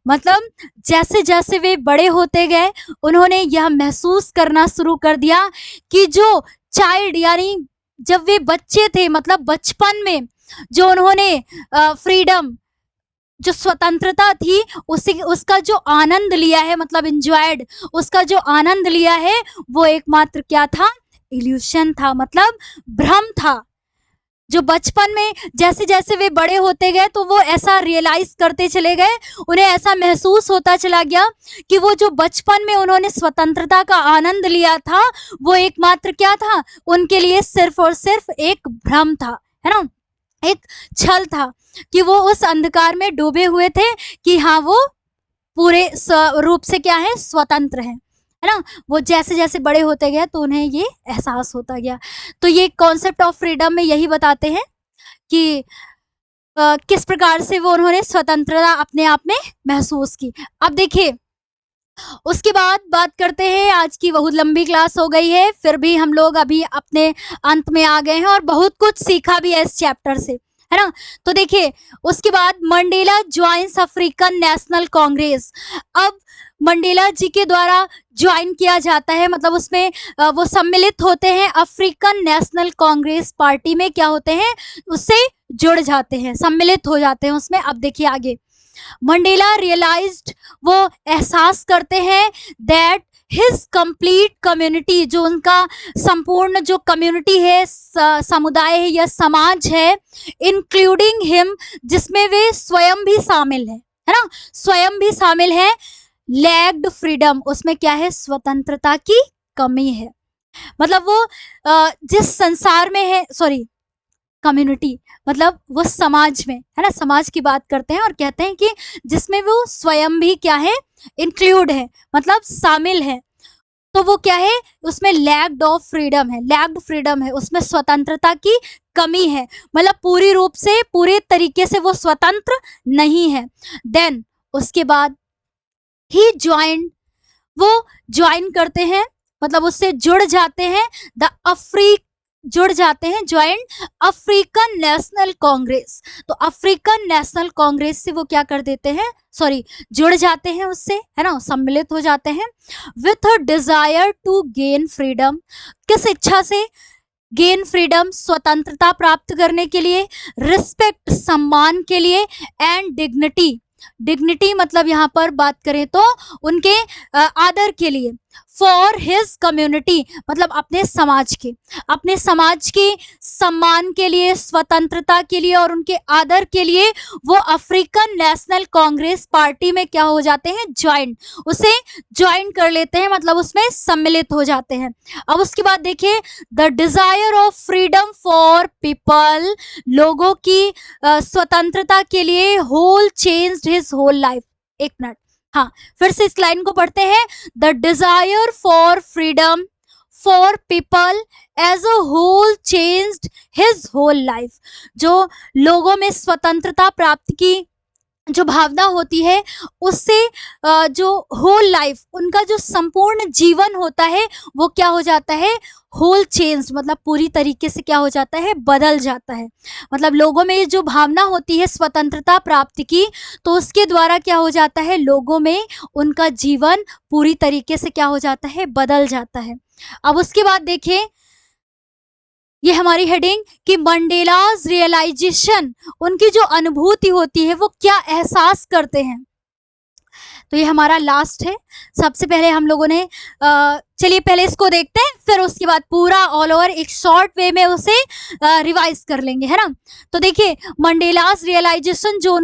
मतलब जैसे जैसे वे बड़े होते गए उन्होंने यह महसूस करना शुरू कर दिया कि जो चाइल्ड यानी जब वे बच्चे थे, मतलब बचपन में जो उन्होंने फ्रीडम, जो स्वतंत्रता थी, उसका जो आनंद लिया है, मतलब इंजॉयड, उसका जो आनंद लिया है वो एकमात्र क्या था, इल्यूशन था, मतलब भ्रम था। जो बचपन में जैसे जैसे वे बड़े होते गए तो वो ऐसा रियलाइज करते चले गए, उन्हें ऐसा महसूस होता चला गया कि वो जो बचपन में उन्होंने स्वतंत्रता का आनंद लिया था वो एकमात्र क्या था, उनके लिए सिर्फ और सिर्फ एक भ्रम था, है ना, एक छल था, कि वो उस अंधकार में डूबे हुए थे कि हाँ वो पूरे रूप से क्या है, स्वतंत्र है ना। वो जैसे जैसे बड़े होते गए तो उन्हें ये एहसास होता गया। तो ये कॉन्सेप्ट ऑफ फ्रीडम में यही बताते हैं कि किस प्रकार से वो उन्होंने स्वतंत्रता अपने आप में महसूस की। अब देखिए उसके बाद बात करते हैं, आज की बहुत लंबी क्लास हो गई है, फिर भी हम लोग अभी अपने अंत में आ गए हैं और बहुत कुछ सीखा भी है इस चैप्टर से, है ना। तो देखिए उसके बाद Mandela joins African national Congress. अब मंडेला जी के द्वारा ज्वाइन किया जाता है, मतलब उसमें वो सम्मिलित होते हैं अफ्रीकन नेशनल कांग्रेस पार्टी में, क्या होते हैं, उससे जुड़ जाते हैं, सम्मिलित हो जाते हैं उसमें। अब देखिए आगे, मंडेला रियलाइज्ड, वो एहसास करते हैं दैट हिज कंप्लीट कम्युनिटी, जो उनका संपूर्ण जो कम्युनिटी है, समुदाय है या समाज है, इंक्लूडिंग हिम, जिसमें वे स्वयं भी शामिल है ना, स्वयं भी शामिल है, लैग्ड फ्रीडम, उसमें क्या है, स्वतंत्रता की कमी है। मतलब वो जिस संसार में है, सॉरी कम्युनिटी, मतलब वो समाज में है ना, समाज की बात करते हैं और कहते हैं कि जिसमें वो स्वयं भी क्या है, इंक्लूड है, मतलब शामिल है, तो वो क्या है, उसमें लैग्ड ऑफ फ्रीडम है, लैग्ड फ्रीडम है, उसमें स्वतंत्रता की कमी है, मतलब पूरी रूप से, पूरे तरीके से वो स्वतंत्र नहीं है। देन उसके बाद ही ज्वाइन, वो ज्वाइन करते हैं, मतलब उससे जुड़ जाते हैं, जुड़ जाते हैं, ज्वाइन अफ्रीकन नेशनल कांग्रेस। तो अफ्रीकन नेशनल कांग्रेस से वो क्या कर देते हैं, सॉरी जुड़ जाते हैं उससे, है ना, सम्मिलित हो जाते हैं, with a desire to gain freedom, किस इच्छा से, गेन फ्रीडम, स्वतंत्रता प्राप्त करने के लिए, रिस्पेक्ट, सम्मान के लिए, एंड डिग्निटी, डिग्निटी मतलब यहाँ पर बात करें तो उनके आदर के लिए, फॉर हिज कम्युनिटी, मतलब अपने समाज के सम्मान के लिए, स्वतंत्रता के लिए और उनके आदर के लिए वो अफ्रीकन नेशनल कांग्रेस पार्टी में क्या हो जाते हैं, ज्वाइन, उसे ज्वाइन कर लेते हैं, मतलब उसमें सम्मिलित हो जाते हैं। अब उसके बाद देखिए, the desire of freedom for people, लोगों की स्वतंत्रता के लिए, whole changed his whole life. एक मिनट, हाँ फिर से इस लाइन को पढ़ते हैं, the desire for freedom for people as a whole changed his whole life, जो लोगों में स्वतंत्रता प्राप्त की जो भावना होती है उससे जो होल लाइफ, उनका जो संपूर्ण जीवन होता है वो क्या हो जाता है, होल चेंज, मतलब पूरी तरीके से क्या हो जाता है, बदल जाता है। मतलब लोगों में जो भावना होती है स्वतंत्रता प्राप्ति की, तो उसके द्वारा क्या हो जाता है, लोगों में उनका जीवन पूरी तरीके से क्या हो जाता है, बदल जाता है। अब उसके बाद देखिए ये हमारी हेडिंग कि मंडेलाज रियलाइजेशन, उनकी जो अनुभूति होती है वो क्या एहसास करते हैं। तो ये हमारा लास्ट है। सबसे पहले हम लोगों ने चलिए पहले इसको देखते हैं, फिर उसके बाद पूरा ऑल ओवर एक शॉर्ट वे में उसे रिवाइज कर लेंगे, है ना। तो देखिए मंडेलाज रियलाइजेशन, जो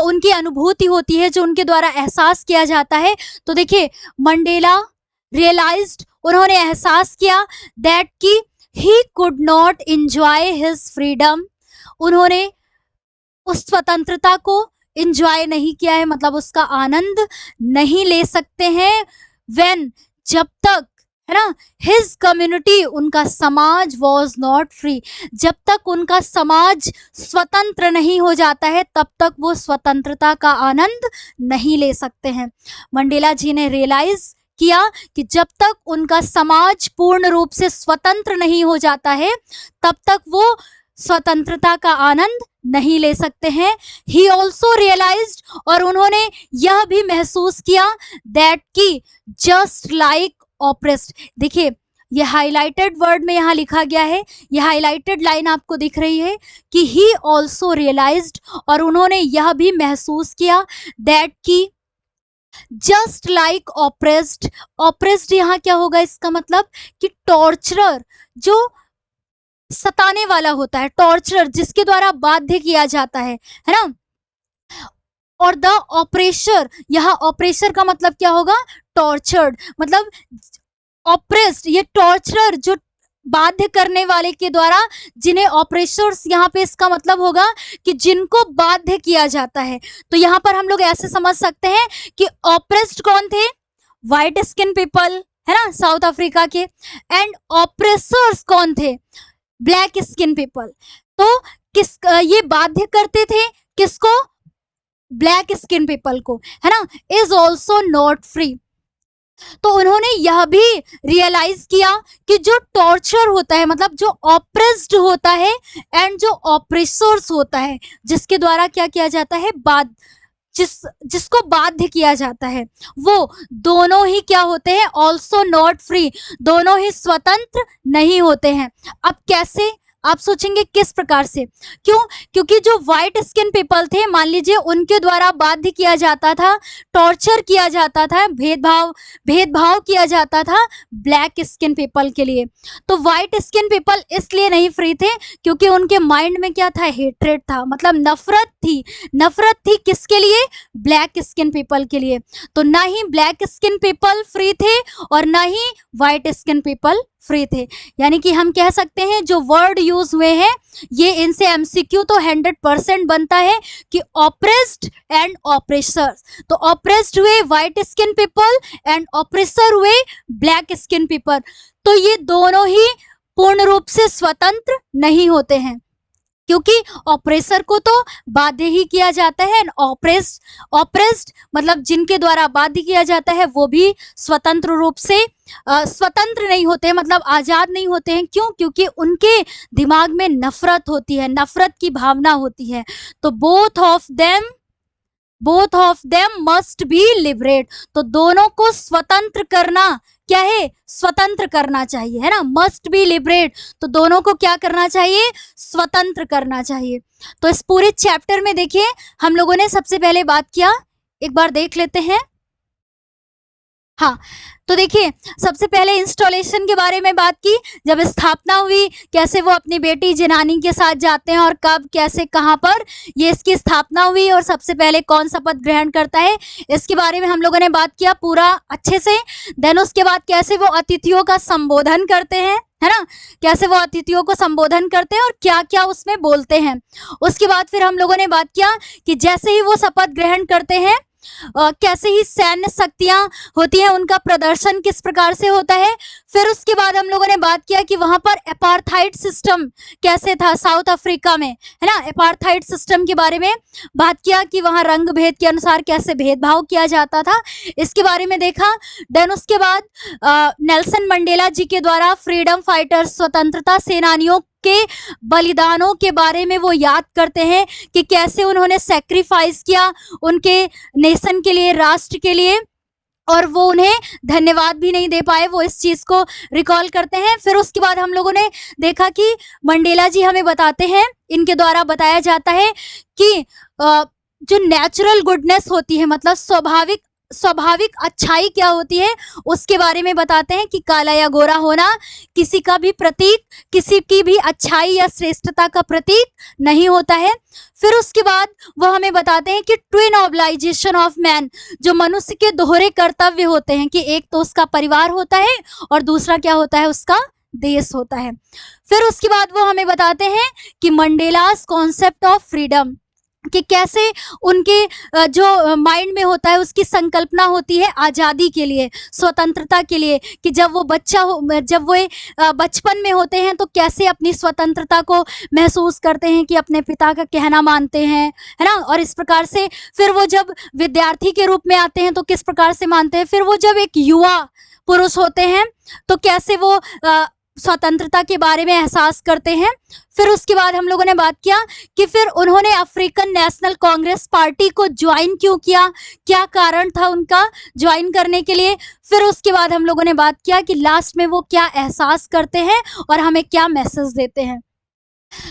उनकी अनुभूति होती है, जो उनके द्वारा एहसास किया जाता है। तो देखिए मंडेला रियलाइज्ड, उन्होंने एहसास किया दैट कि he could not enjoy his freedom, उन्होंने उस स्वतंत्रता को enjoy नहीं किया है, मतलब उसका आनंद नहीं ले सकते हैं, when, जब तक, है ना, his community, उनका समाज was not free, जब तक उनका समाज स्वतंत्र नहीं हो जाता है तब तक वो स्वतंत्रता का आनंद नहीं ले सकते हैं। मंडेला जी ने रियलाइज किया कि जब तक उनका समाज पूर्ण रूप से स्वतंत्र नहीं हो जाता है तब तक वो स्वतंत्रता का आनंद नहीं ले सकते हैं। ही ऑल्सो रियलाइज्ड, और उन्होंने यह भी महसूस किया दैट कि जस्ट लाइक ऑप्रेस्ड, देखिए ये हाईलाइटेड वर्ड में यहाँ लिखा गया है, ये हाईलाइटेड लाइन आपको दिख रही है कि ही ऑल्सो रियलाइज्ड, और उन्होंने यह भी महसूस किया दैट कि जस्ट लाइक ऑप्रेस्ड, ऑप्रेस्ड यहाँ क्या होगा, इसका मतलब कि टॉर्चरर, जो सताने वाला होता है, टॉर्चरर जिसके द्वारा बाध्य किया जाता है ना। और द ऑपरेशर, यहाँ ऑपरेशर का मतलब क्या होगा, टॉर्चर्ड, मतलब ऑप्रेस्ड, ये टॉर्चरर जो बाध्य करने वाले के द्वारा, जिन्हें ऑपरेशर्स, यहाँ पे इसका मतलब होगा कि जिनको बाध्य किया जाता है। तो यहाँ पर हम लोग ऐसे समझ सकते हैं कि ऑप्रेस्ड कौन थे, व्हाइट स्किन पीपल, है ना, साउथ अफ्रीका के, एंड ऑपरेसर्स कौन थे, ब्लैक स्किन पीपल। तो ये बाध्य करते थे किसको, ब्लैक स्किन पीपल को, है ना, इज ऑल्सो नॉट फ्री। तो उन्होंने यह भी रियलाइज किया कि जो टॉर्चर होता है, मतलब जो ऑप्रेस्ड होता है, एंड जो ऑप्रेसर्स होता है, जिसके द्वारा क्या किया जाता है, जिसको बाध्य किया जाता है, वो दोनों ही क्या होते हैं, ऑल्सो नॉट फ्री, दोनों ही स्वतंत्र नहीं होते हैं। अब कैसे, आप सोचेंगे किस प्रकार से, क्यों, क्योंकि जो व्हाइट स्किन पीपल थे, मान लीजिए उनके द्वारा बाध्य किया जाता था, टॉर्चर किया जाता था, भेदभाव किया जाता था ब्लैक स्किन पीपल के लिए। तो व्हाइट स्किन पीपल इसलिए नहीं फ्री थे क्योंकि उनके माइंड में क्या था, हेट्रेड था, मतलब नफरत थी किसके लिए, ब्लैक स्किन पीपल के लिए। तो ना ही ब्लैक स्किन पीपल फ्री थे और ना ही व्हाइट स्किन पीपल फ्री थे। यानी कि हम कह सकते हैं जो वर्ड यूज हुए हैं ये, इनसे एमसीक्यू तो 100% बनता है कि ऑप्रेस्ड एंड ऑप्रेसर्स। तो ऑप्रेस्ड हुए white skin people and oppressor हुए ब्लैक स्किन पीपल। तो ये दोनों ही पूर्ण रूप से स्वतंत्र नहीं होते हैं, क्योंकि ऑप्रेसर को तो बाध्य ही किया जाता है, ऑप्रेस्ड मतलब जिनके द्वारा बाध्य किया जाता है वो भी स्वतंत्र रूप से स्वतंत्र नहीं होते हैं, मतलब आजाद नहीं होते हैं। क्यों, क्योंकि उनके दिमाग में नफरत होती है, नफरत की भावना होती है। तो both of them must be liberate, तो दोनों को स्वतंत्र करना क्या है, स्वतंत्र करना चाहिए, है ना, मस्ट बी लिबरेट। तो दोनों को क्या करना चाहिए, स्वतंत्र करना चाहिए। तो इस पूरे चैप्टर में देखिए हम लोगों ने सबसे पहले बात किया, एक बार देख लेते हैं। हाँ, तो देखिए सबसे पहले इंस्टॉलेशन के बारे में बात की, जब स्थापना हुई कैसे वो अपनी बेटी जिनानी के साथ जाते हैं और कब कैसे कहाँ पर ये इसकी स्थापना हुई और सबसे पहले कौन शपथ ग्रहण करता है, इसके बारे में हम लोगों ने बात किया पूरा अच्छे से। देन उसके बाद कैसे वो अतिथियों का संबोधन करते हैं, है ना, कैसे वो अतिथियों को संबोधन करते हैं और क्या क्या उसमें बोलते हैं। उसके बाद फिर हम लोगों ने बात किया कि जैसे ही वो शपथ ग्रहण करते हैं कैसे ही सैन्य शक्तियां होती हैं, उनका प्रदर्शन किस प्रकार से होता है। फिर उसके बाद हम लोगों ने बात किया कि वहां पर अपार्थाइड सिस्टम कैसे था साउथ अफ्रीका में, है ना, अपार्थाइड सिस्टम के बारे में बात किया कि वहां रंग भेद के अनुसार कैसे भेदभाव किया जाता था, इसके बारे में देखा। देन उसके बाद नेल्सन मंडेला जी के द्वारा फ्रीडम फाइटर्स, स्वतंत्रता सेनानियों के बलिदानों के बारे में वो याद करते हैं कि कैसे उन्होंने सैक्रिफाइस किया उनके नेशन के लिए, राष्ट्र के लिए, और वो उन्हें धन्यवाद भी नहीं दे पाए, वो इस चीज को रिकॉल करते हैं। फिर उसके बाद हम लोगों ने देखा कि मंडेला जी हमें बताते हैं, इनके द्वारा बताया जाता है कि जो नेचुरल गुडनेस होती है, मतलब स्वाभाविक अच्छाई क्या होती है, उसके बारे में बताते हैं कि काला या गोरा होना किसी का भी प्रतीक, किसी की भी अच्छाई या श्रेष्ठता का प्रतीक नहीं होता है। फिर उसके बाद वो हमें बताते हैं कि ट्विन ऑब्लाइजेशन ऑफ मैन, जो मनुष्य के दोहरे कर्तव्य होते हैं कि एक तो उसका परिवार होता है और दूसरा क्या होता है, उसका देश होता है। फिर उसके बाद वो हमें बताते हैं कि मंडेलास कॉन्सेप्ट ऑफ फ्रीडम, कि कैसे उनके जो माइंड में होता है उसकी संकल्पना होती है आज़ादी के लिए, स्वतंत्रता के लिए, कि जब वो बचपन में होते हैं तो कैसे अपनी स्वतंत्रता को महसूस करते हैं कि अपने पिता का कहना मानते हैं, है ना। और इस प्रकार से फिर वो जब विद्यार्थी के रूप में आते हैं तो किस प्रकार से मानते हैं, फिर वो जब एक युवा पुरुष होते हैं तो कैसे वो स्वतंत्रता के बारे में एहसास करते हैं। फिर उसके बाद हम लोगों ने बात किया कि फिर उन्होंने अफ्रीकन नेशनल कांग्रेस पार्टी को ज्वाइन क्यों किया, क्या कारण था उनका ज्वाइन करने के लिए। फिर उसके बाद हम लोगों ने बात किया कि लास्ट में वो क्या एहसास करते हैं और हमें क्या मैसेज देते हैं।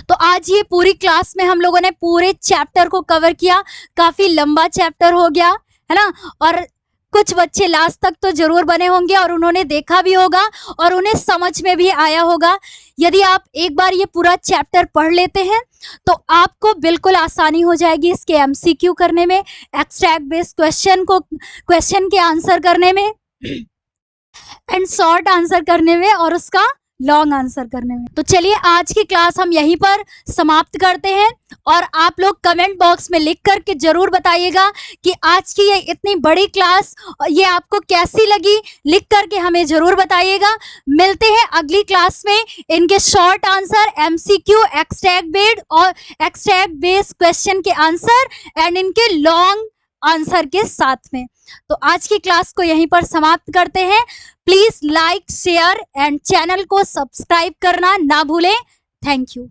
तो आज ये पूरी क्लास में हम लोगों ने पूरे चैप्टर को कवर किया। काफी लंबा चैप्टर हो गया, है ना। और कुछ बच्चे लास्ट तक तो जरूर बने होंगे और उन्होंने देखा भी होगा और उन्हें समझ में भी आया होगा। यदि आप एक बार ये पूरा चैप्टर पढ़ लेते हैं तो आपको बिल्कुल आसानी हो जाएगी इसके एमसीक्यू करने में, एक्सट्रैक्ट बेस्ड क्वेश्चन के आंसर करने में एंड शॉर्ट आंसर करने में और उसका लॉन्ग आंसर करने में। तो चलिए आज की क्लास हम यहीं पर समाप्त करते हैं और आप लोग कमेंट बॉक्स में लिख करके जरूर बताइएगा कि आज की ये इतनी बड़ी क्लास ये आपको कैसी लगी, लिख करके हमें जरूर बताइएगा। मिलते हैं अगली क्लास में इनके short answer, MCQ, extract based question के आंसर एंड इनके लॉन्ग आंसर के साथ में। तो आज की क्लास को यहीं पर समाप्त करते हैं। Please like, share and channel को सब्सक्राइब करना ना भूलें। Thank you.